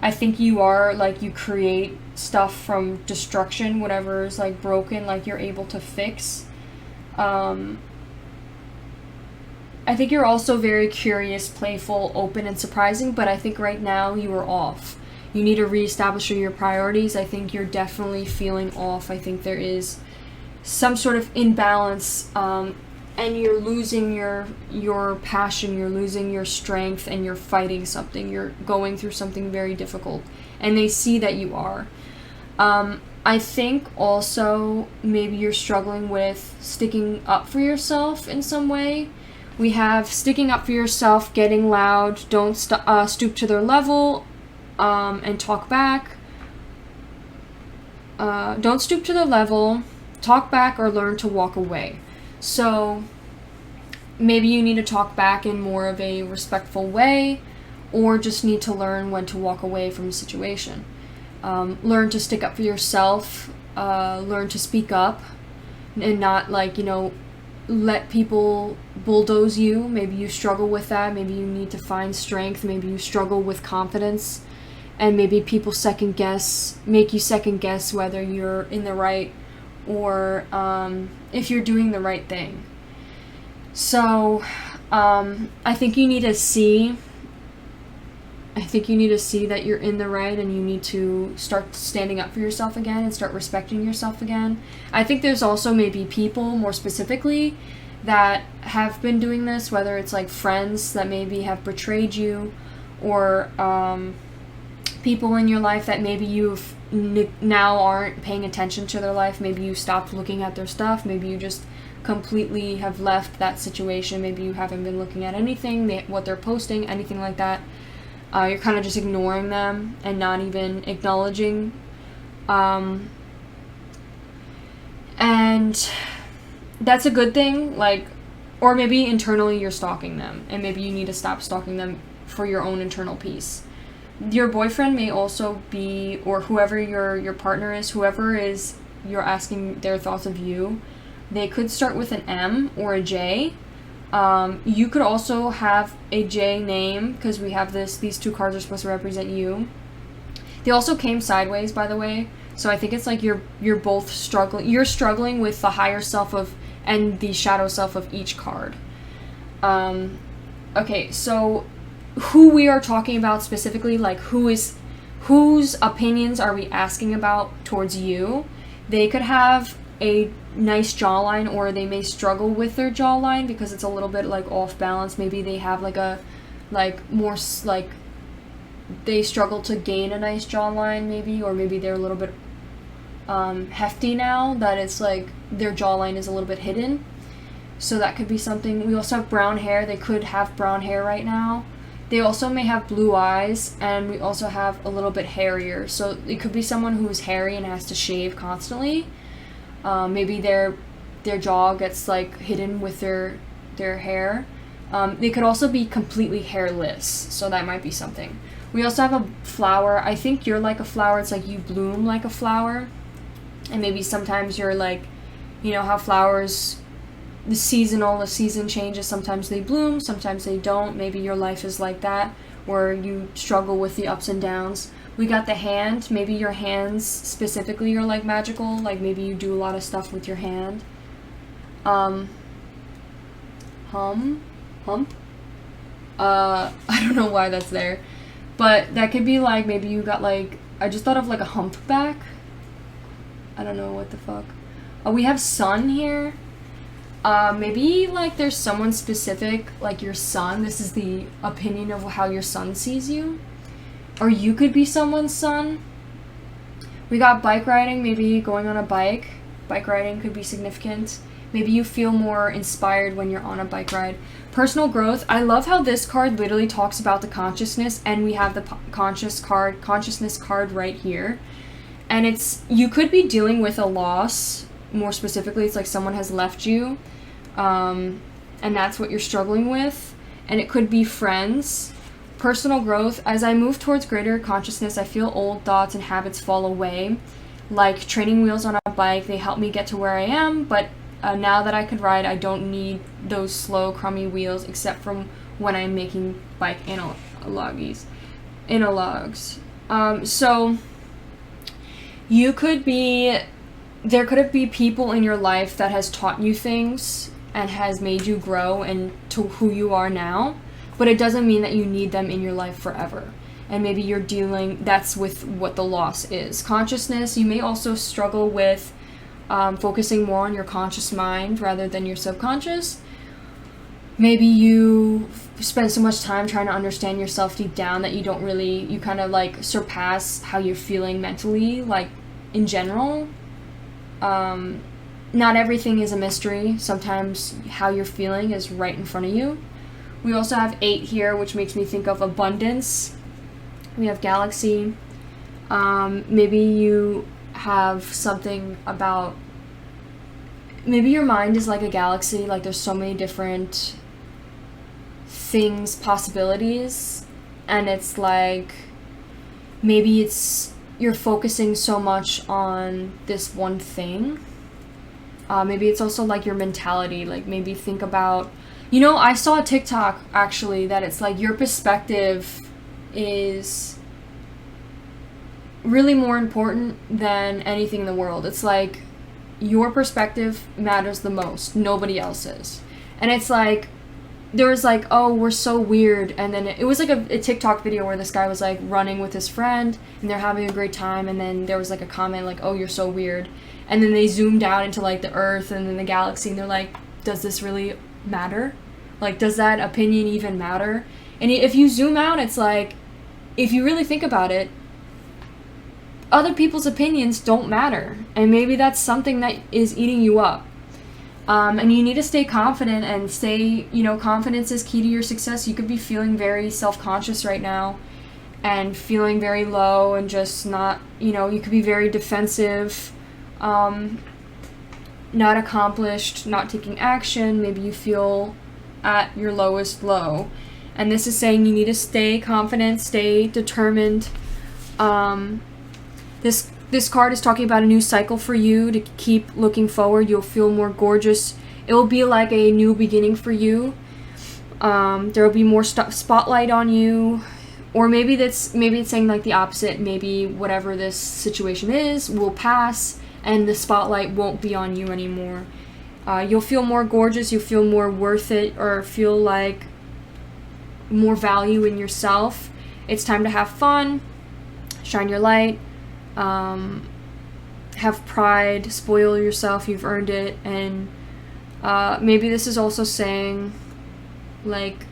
I think you are like, you create stuff from destruction, whatever is like broken, like you're able to fix. I think you're also very curious, playful, open, and surprising, but I think right now you are off. You need to reestablish your priorities. I think you're definitely feeling off. I think there is some sort of imbalance, and you're losing your passion, you're losing your strength, and you're fighting something. You're going through something very difficult, and they see that you are. I think also maybe you're struggling with sticking up for yourself in some way. We have sticking up for yourself, getting loud, don't stoop to their level, and talk back. Don't stoop to their level, talk back, or learn to walk away. So maybe you need to talk back in more of a respectful way, or just need to learn when to walk away from a situation. Learn to stick up for yourself, learn to speak up, and not let people bulldoze you. Maybe you struggle with that. Maybe you need to find strength. Maybe you struggle with confidence, and maybe people make you second guess whether you're in the right, or if you're doing the right thing. So I think you need to see that you're in the right, and you need to start standing up for yourself again and start respecting yourself again. I think there's also maybe people, more specifically, that have been doing this, whether it's like friends that maybe have betrayed you, or people in your life that maybe you've now aren't paying attention to their life. Maybe you stopped looking at their stuff. Maybe you just completely have left that situation. Maybe you haven't been looking at anything, what they're posting, anything like that. You're kind of just ignoring them and not even acknowledging. And that's a good thing. Or maybe internally you're stalking them, and maybe you need to stop stalking them for your own internal peace. Your boyfriend may also be, or whoever your partner is, whoever is you're asking their thoughts of you. They could start with an M or a J. You could also have a J name, because we have these 2 cards are supposed to represent you. They also came sideways, by the way. So I think it's like you're both struggling. You're struggling with the higher self of and the shadow self of each card. Okay, so who we are talking about specifically, like whose opinions are we asking about towards you? They could have a nice jawline, or they may struggle with their jawline because it's a little bit like off balance. Maybe they have they struggle to gain a nice jawline, maybe, or maybe they're a little bit hefty now that it's like their jawline is a little bit hidden. So that could be something. We also have brown hair. They could have brown hair right now. They also may have blue eyes, and we also have a little bit hairier. So it could be someone who is hairy and has to shave constantly. Maybe their jaw gets like hidden with their hair. They could also be completely hairless, so that might be something. We also have a flower. I think you're like a flower. It's like you bloom like a flower. And maybe sometimes you're like, you know how flowers, the season changes. Sometimes they bloom, sometimes they don't. Maybe your life is like that, where you struggle with the ups and downs. We got the hand. Maybe your hands specifically are like magical. Like maybe you do a lot of stuff with your hand. Hump. I don't know why that's there. But that could be like, maybe you got like, I just thought of like a humpback. I don't know what the fuck. We have sun here. Maybe like there's someone specific, like your son. This is the opinion of how your son sees you. Or you could be someone's son. We got bike riding, maybe going on a bike. Bike riding could be significant. Maybe you feel more inspired when you're on a bike ride. Personal growth. I love how this card literally talks about the consciousness, and we have the consciousness card right here. And it's, you could be dealing with a loss. More specifically, it's like someone has left you, and that's what you're struggling with. And it could be friends. Personal growth. As I move towards greater consciousness, I feel old thoughts and habits fall away. Like training wheels on a bike, they help me get to where I am, but now that I could ride, I don't need those slow, crummy wheels, except from when I'm making bike analogs. So you could be, there could be people in your life that has taught you things and has made you grow into who you are now, but it doesn't mean that you need them in your life forever. And maybe you're dealing, that's with what the loss is. Consciousness, you may also struggle with focusing more on your conscious mind rather than your subconscious. Maybe you spend so much time trying to understand yourself deep down that you don't really, you kind of like surpass how you're feeling mentally, like in general. Not everything is a mystery. Sometimes how you're feeling is right in front of you. We also have 8 here, which makes me think of abundance. We have galaxy. Maybe you have something about, maybe your mind is like a galaxy, like there's so many different things, possibilities, and it's like, maybe it's, you're focusing so much on this one thing. Maybe it's also like your mentality, like maybe think about, you know, I saw a TikTok actually that it's like your perspective is really more important than anything in the world. It's like your perspective matters the most, nobody else's. And it's like, there was like, oh, we're so weird, and then it was like a TikTok video where this guy was like running with his friend and they're having a great time, and then there was like a comment like, oh, you're so weird, and then they zoomed out into like the earth and then the galaxy, and they're like, does this really matter? Like, does that opinion even matter? And if you zoom out, it's like, if you really think about it, other people's opinions don't matter, and maybe that's something that is eating you up. And you need to stay confident and stay, you know, confidence is key to your success. You could be feeling very self-conscious right now and feeling very low and just not, you know, you could be very defensive, not accomplished, not taking action. Maybe you feel at your lowest low. And this is saying you need to stay confident, stay determined. This This card is talking about a new cycle for you to keep looking forward. You'll feel more gorgeous. It will be like a new beginning for you. There will be more spotlight on you. Or maybe it's saying like the opposite. Maybe whatever this situation is will pass and the spotlight won't be on you anymore. You'll feel more gorgeous. You'll feel more worth it, or feel like more value in yourself. It's time to have fun, shine your light, have pride, spoil yourself. You've earned it. And maybe this is also saying like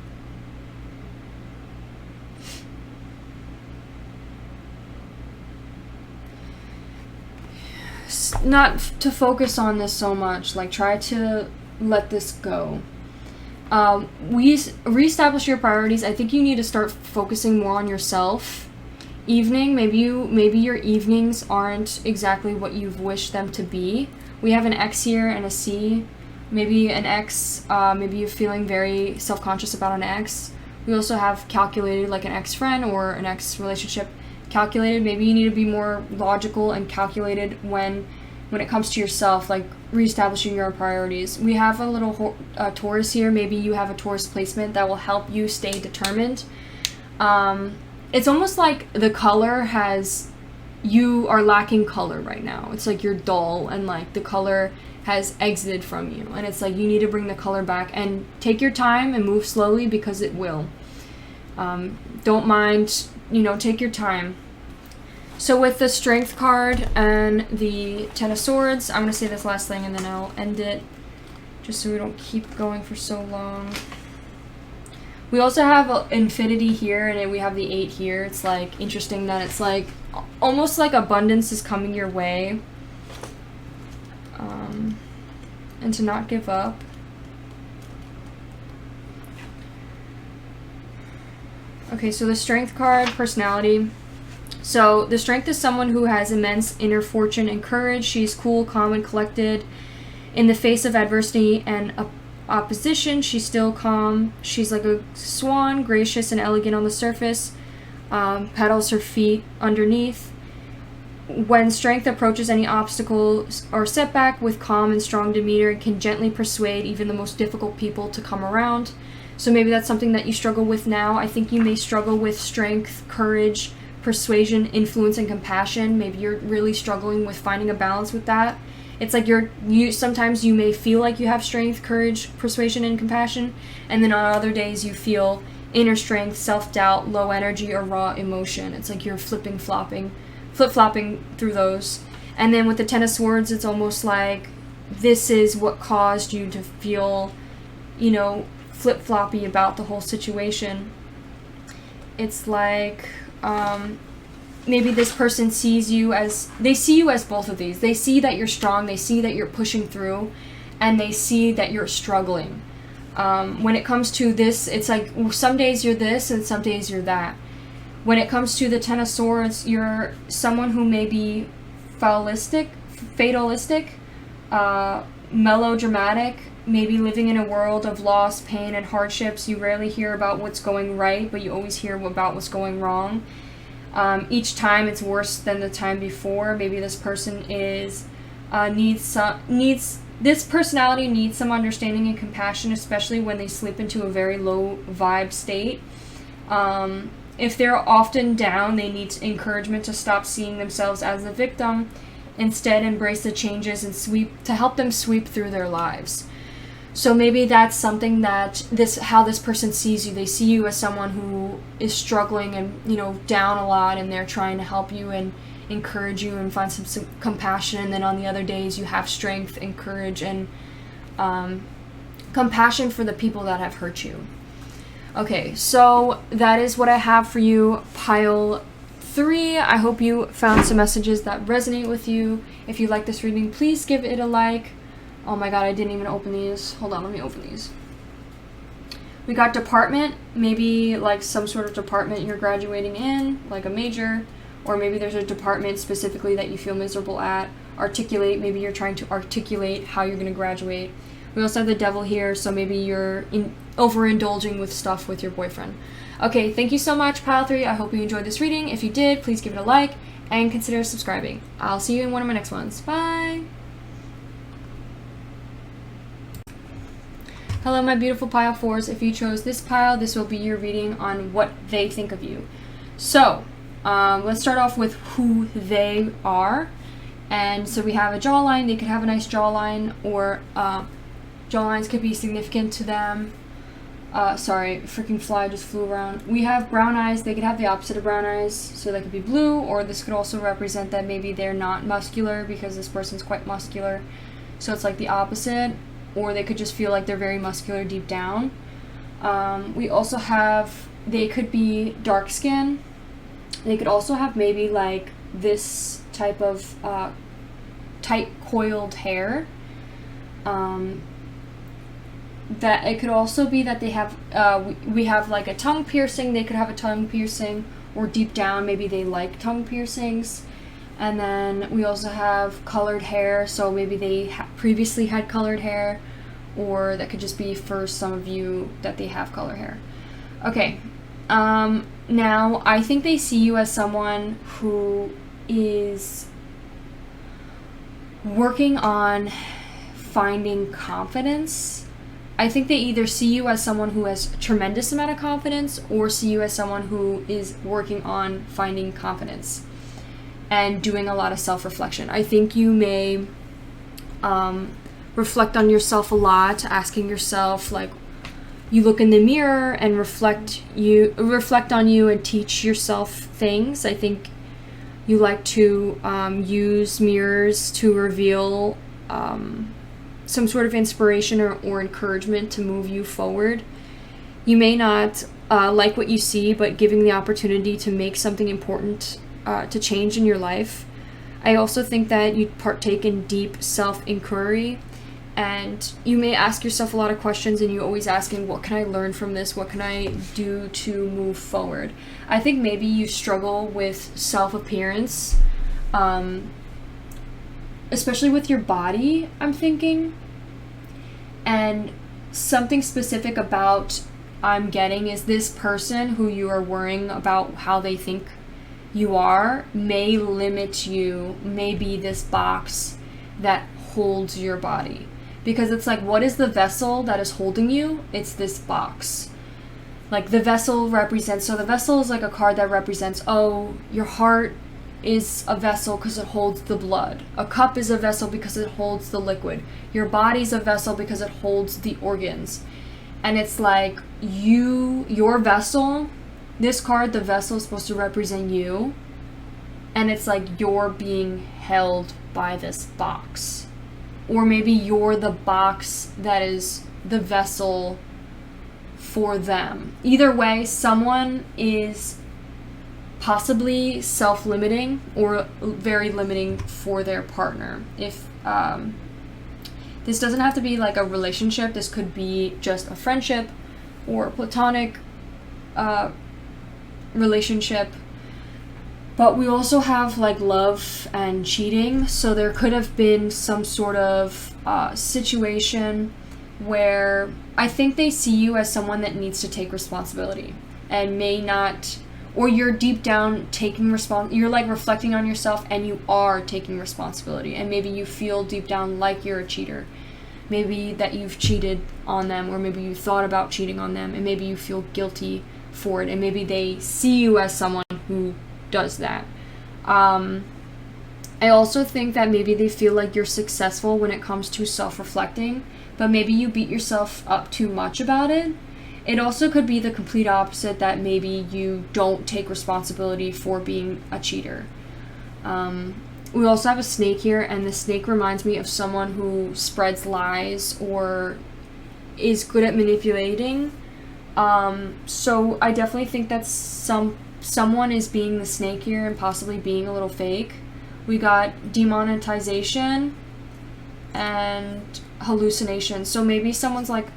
not to focus on this so much, like try to let this go. Reestablish your priorities. I think you need to start focusing more on yourself. Maybe your evenings aren't exactly what you've wished them to be. We have an X here and a C. Maybe an X, maybe you're feeling very self-conscious about an X. We also have calculated, like an ex-friend or an ex relationship. Calculated, maybe you need to be more logical and calculated when it comes to yourself, like reestablishing your priorities. We have a little Taurus here. Maybe you have a Taurus placement that will help you stay determined. It's almost like the color you are lacking color right now. It's like you're dull and like the color has exited from you, and it's like you need to bring the color back and take your time and move slowly, because it will. Don't mind, take your time. So with the Strength card and the Ten of Swords, I'm going to say this last thing and then I'll end it, just so we don't keep going for so long. We also have Infinity here, and then we have the 8 here. It's like interesting that it's like almost like abundance is coming your way. And to not give up. Okay, so the Strength card, personality. So the Strength is someone who has immense inner fortune and courage. She's cool, calm, and collected. In the face of adversity and opposition, she's still calm. She's like a swan, gracious and elegant on the surface. Pedals her feet underneath. When Strength approaches any obstacle or setback with calm and strong demeanor, it can gently persuade even the most difficult people to come around. So maybe that's something that you struggle with now. I think you may struggle with strength, courage, persuasion, influence, and compassion. Maybe you're really struggling with finding a balance with that. It's like sometimes you may feel like you have strength, courage, persuasion, and compassion, and then on other days you feel inner strength, self-doubt, low energy, or raw emotion. It's like you're flip-flopping through those. And then with the Ten of Swords, it's almost like this is what caused you to feel, flip-floppy about the whole situation. It's like maybe this person sees you as both of these. They see that you're strong, they see that you're pushing through, and they see that you're struggling. When it comes to this, it's like some days you're this and some days you're that. When it comes to the Ten of Swords, you're someone who may be fatalistic, melodramatic, maybe living in a world of loss, pain, and hardships. You rarely hear about what's going right, but you always hear about what's going wrong. Each time it's worse than the time before. Maybe this person this personality needs some understanding and compassion, especially when they slip into a very low vibe state. If they're often down, they need encouragement to stop seeing themselves as a victim. Instead, embrace the changes and help them sweep through their lives. So maybe that's something that how this person sees you. They see you as someone who is struggling and, down a lot, and they're trying to help you and encourage you and find some compassion. And then on the other days, you have strength and courage and compassion for the people that have hurt you. Okay, so that is what I have for you, pile 3. I hope you found some messages that resonate with you. If you like this reading, please give it a like. Oh my god, I didn't even open these. Hold on, let me open these. We got department, maybe like some sort of department you're graduating in, like a major, or maybe there's a department specifically that you feel miserable at. Articulate, maybe you're trying to articulate how you're going to graduate. We also have the devil here, so maybe you're overindulging with stuff with your boyfriend. Okay, thank you so much, pile 3. I hope you enjoyed this reading. If you did, please give it a like and consider subscribing. I'll see you in one of my next ones. Bye! Hello, my beautiful pile 4s. If you chose this pile, this will be your reading on what they think of you. So, let's start off with who they are. And so we have a jawline. They could have a nice jawline, or jawlines could be significant to them. Sorry, freaking fly just flew around. We have brown eyes. They could have the opposite of brown eyes, so they could be blue, or this could also represent that maybe they're not muscular because this person's quite muscular. So it's like the opposite, or they could just feel like they're very muscular deep down. We also have, they could be dark skin. They could also have maybe like this type of tight coiled hair. That it could also be that they have, we have like a tongue piercing. They could have a tongue piercing, or deep down maybe they like tongue piercings. And then we also have colored hair, so maybe they previously had colored hair, or that could just be for some of you that they have colored hair. Okay, now I think they see you as someone who is working on finding confidence. I think they either see you as someone who has a tremendous amount of confidence, or see you as someone who is working on finding confidence and doing a lot of self-reflection. I think you may reflect on yourself a lot, asking yourself, like, you look in the mirror and reflect on you and teach yourself things. I think you like to use mirrors to reveal some sort of inspiration or encouragement to move you forward. You may not like what you see, but giving the opportunity to make something important to change in your life. I also think that you partake in deep self-inquiry, and you may ask yourself a lot of questions, and you're always asking, what can I learn from this? What can I do to move forward? I think maybe you struggle with self-appearance, especially with your body, I'm thinking. And something specific about I'm getting is this person who you are worrying about how they think you are may limit you, may be this box that holds your body. Because it's like, what is the vessel that is holding you? It's this box. Like the vessel represents, so the vessel is like a card that represents, oh, your heart is a vessel because it holds the blood. A cup is a vessel because it holds the liquid. Your body's a vessel because it holds the organs. And it's like your vessel, this card, the vessel is supposed to represent you. And it's like you're being held by this box. Or maybe you're the box that is the vessel for them. Either way, someone is possibly self-limiting or very limiting for their partner. If this doesn't have to be like a relationship, this could be just a friendship or a platonic relationship. But we also have like love and cheating, so there could have been some sort of situation where I think they see you as someone that needs to take responsibility and may not, or you're deep down taking you're like reflecting on yourself and you are taking responsibility, and maybe you feel deep down like you're a cheater. Maybe that you've cheated on them, or maybe you thought about cheating on them, and maybe you feel guilty for it, and maybe they see you as someone who does that. I also think that maybe they feel like you're successful when it comes to self-reflecting, but maybe you beat yourself up too much about it. It also could be the complete opposite, that maybe you don't take responsibility for being a cheater. We also have a snake here, and the snake reminds me of someone who spreads lies or is good at manipulating. So I definitely think that someone is being the snake here and possibly being a little fake. We got demonetization and hallucination. So maybe someone's like,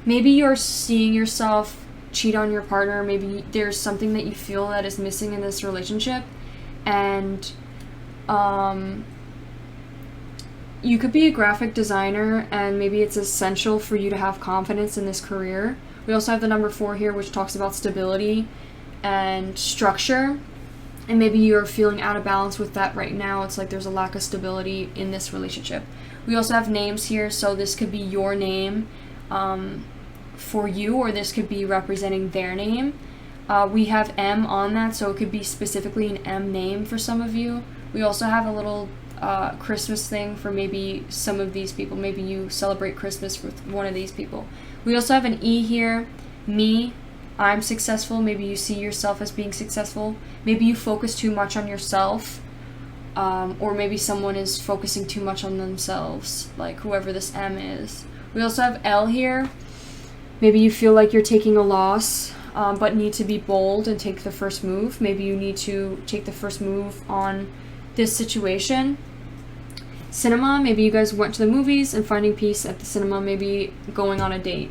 maybe you're seeing yourself cheat on your partner. Maybe there's something that you feel that is missing in this relationship. And you could be a graphic designer, and maybe it's essential for you to have confidence in this career. We also have the number 4 here, which talks about stability and structure. And maybe you're feeling out of balance with that right now. It's like there's a lack of stability in this relationship. We also have names here, so this could be your name for you, or this could be representing their name. We have M on that, so it could be specifically an M name for some of you. We also have a little Christmas thing for maybe some of these people. Maybe you celebrate Christmas with one of these people. We also have an E here, me. I'm successful. Maybe you see yourself as being successful. Maybe you focus too much on yourself, or maybe someone is focusing too much on themselves, like whoever this M is. We also have L here. Maybe you feel like you're taking a loss, but need to be bold and take the first move. Maybe you need to take the first move on this situation. Cinema, maybe you guys went to the movies and finding peace at the cinema, maybe going on a date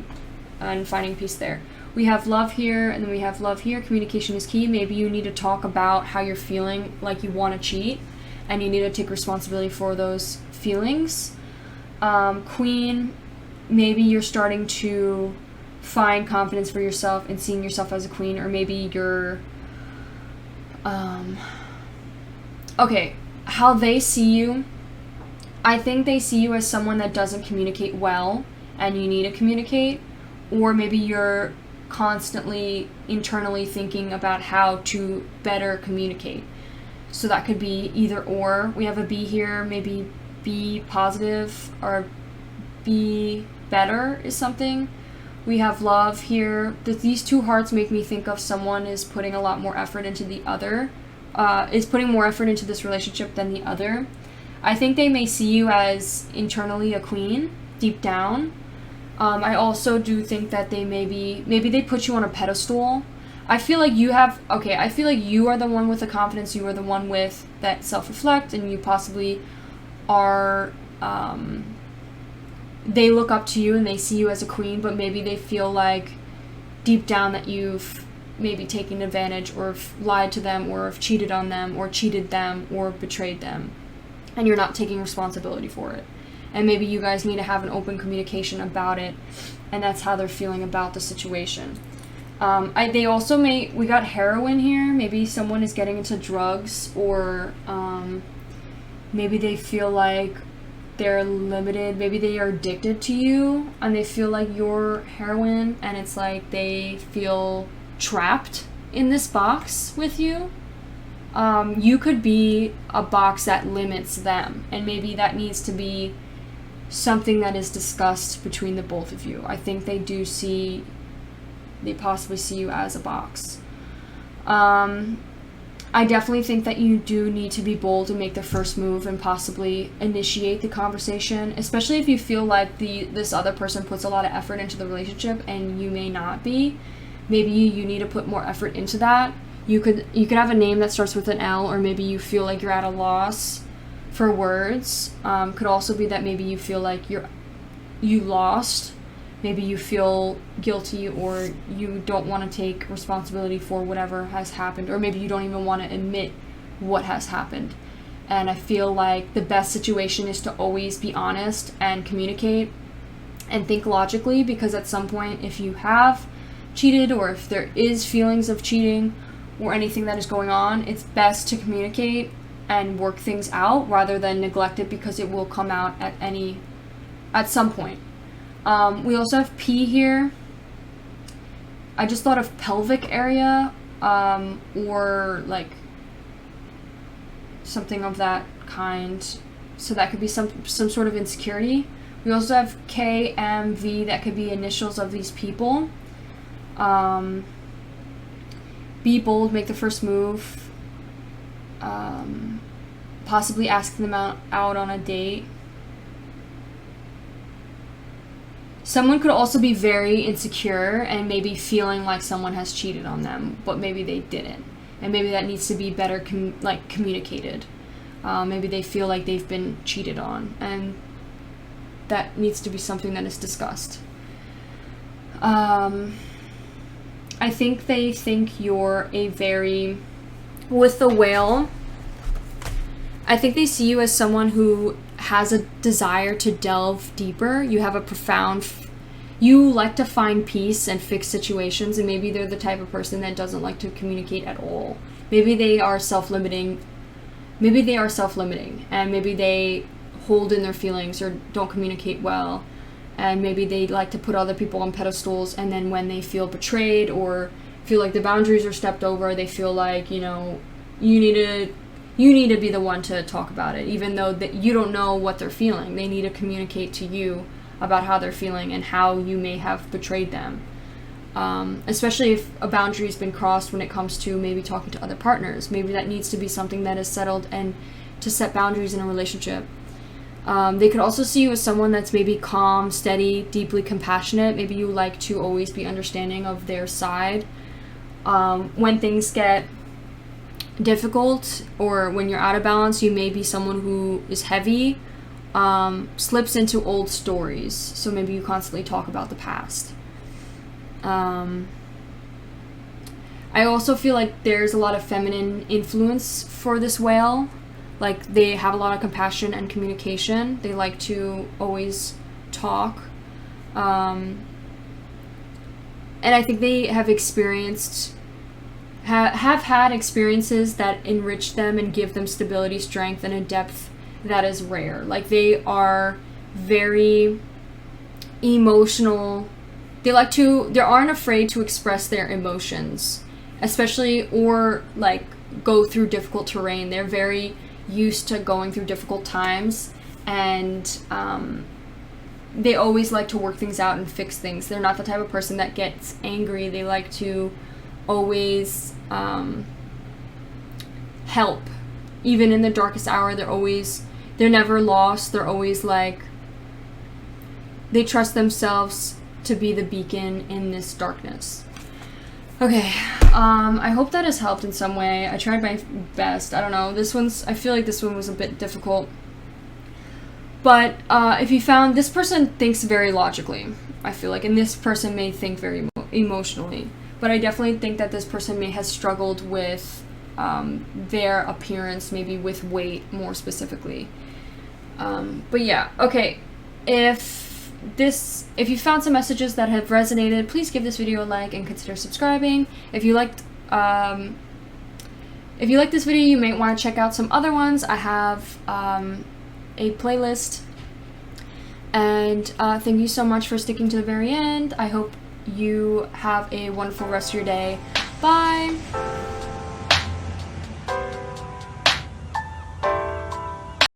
and finding peace there. We have love here, and then we have love here. Communication is key. Maybe you need to talk about how you're feeling like you want to cheat, and you need to take responsibility for those feelings. Queen, maybe you're starting to find confidence for yourself and seeing yourself as a queen, or maybe you're... okay, how they see you, I think they see you as someone that doesn't communicate well, and you need to communicate, or maybe you're constantly internally thinking about how to better communicate. So that could be either or. We have a B here, maybe be positive or be better is something. We have love here. These two hearts make me think of someone is putting a lot more effort into the other, is putting more effort into this relationship than the other. I think they may see you as internally a queen, deep down. I also do think that they maybe they put you on a pedestal. I feel like you are the one with the confidence, you are the one with that self-reflect, and you possibly are, they look up to you and they see you as a queen, but maybe they feel like deep down that you've maybe taken advantage, or lied to them, or have cheated on them, or cheated them, or betrayed them, and you're not taking responsibility for it. And maybe you guys need to have an open communication about it, and that's how they're feeling about the situation. They also we got heroin here. Maybe someone is getting into drugs, or maybe they feel like they're limited. Maybe they are addicted to you, and they feel like you're heroin, and it's like they feel trapped in this box with you. You could be a box that limits them, and maybe that needs to be something that is discussed between the both of you. I think they possibly see you as a box. I definitely think that you do need to be bold and make the first move and possibly initiate the conversation, especially if you feel like this other person puts a lot of effort into the relationship and you may not be. Maybe you need to put more effort into that. You could have a name that starts with an L, or maybe you feel like you're at a loss for words. Could also be that maybe you feel like you lost. Maybe you feel guilty, or you don't want to take responsibility for whatever has happened, or maybe you don't even want to admit what has happened. And I feel like the best situation is to always be honest and communicate and think logically, because at some point, if you have cheated, or if there is feelings of cheating or anything that is going on, it's best to communicate and work things out rather than neglect it, because it will come out at some point. We also have P here. I just thought of pelvic area, or like something of that kind. So that could be some sort of insecurity. We also have K, M, V. That could be initials of these people. Be bold, make the first move. Possibly asking them out on a date. Someone could also be very insecure and maybe feeling like someone has cheated on them, but maybe they didn't. And maybe that needs to be better communicated. Maybe they feel like they've been cheated on, and that needs to be something that is discussed. I think they think you're with the whale, I think they see you as someone who has a desire to delve deeper. You have you like to find peace and fix situations, and maybe they're the type of person that doesn't like to communicate at all. Maybe they are self-limiting. Maybe they are self-limiting, and maybe they hold in their feelings or don't communicate well, and maybe they like to put other people on pedestals, and then when they feel betrayed or feel like the boundaries are stepped over, they feel like, you know, you need to be the one to talk about it, even though that you don't know what they're feeling. They need to communicate to you about how they're feeling and how you may have betrayed them. Especially if a boundary has been crossed when it comes to maybe talking to other partners. Maybe that needs to be something that is settled, and to set boundaries in a relationship. They could also see you as someone that's maybe calm, steady, deeply compassionate. Maybe you like to always be understanding of their side. When things get difficult or when you're out of balance, you may be someone who is heavy, slips into old stories. So maybe you constantly talk about the past. I also feel like there's a lot of feminine influence for this whale. Like, they have a lot of compassion and communication. They like to always talk. And I think they have had experiences that enrich them and give them stability, strength, and a depth that is rare. Like, they are very emotional. They aren't afraid to express their emotions, especially, or like go through difficult terrain. They're very used to going through difficult times, and they always like to work things out and fix things. They're not the type of person that gets angry. They like to always help. Even in the darkest hour, they're never lost. They're always like, they trust themselves to be the beacon in this darkness. Okay, I hope that has helped in some way. I tried my best. I don't know. I feel like this one was a bit difficult. But if you found, this person thinks very logically, I feel like, and this person may think very emotionally. But I definitely think that this person may have struggled with their appearance, maybe with weight more specifically. But yeah, okay. If you found some messages that have resonated, please give this video a like and consider subscribing. If you liked this video, you might want to check out some other ones. I have a playlist. And thank you so much for sticking to the very end. I hope you have a wonderful rest of your day. Bye!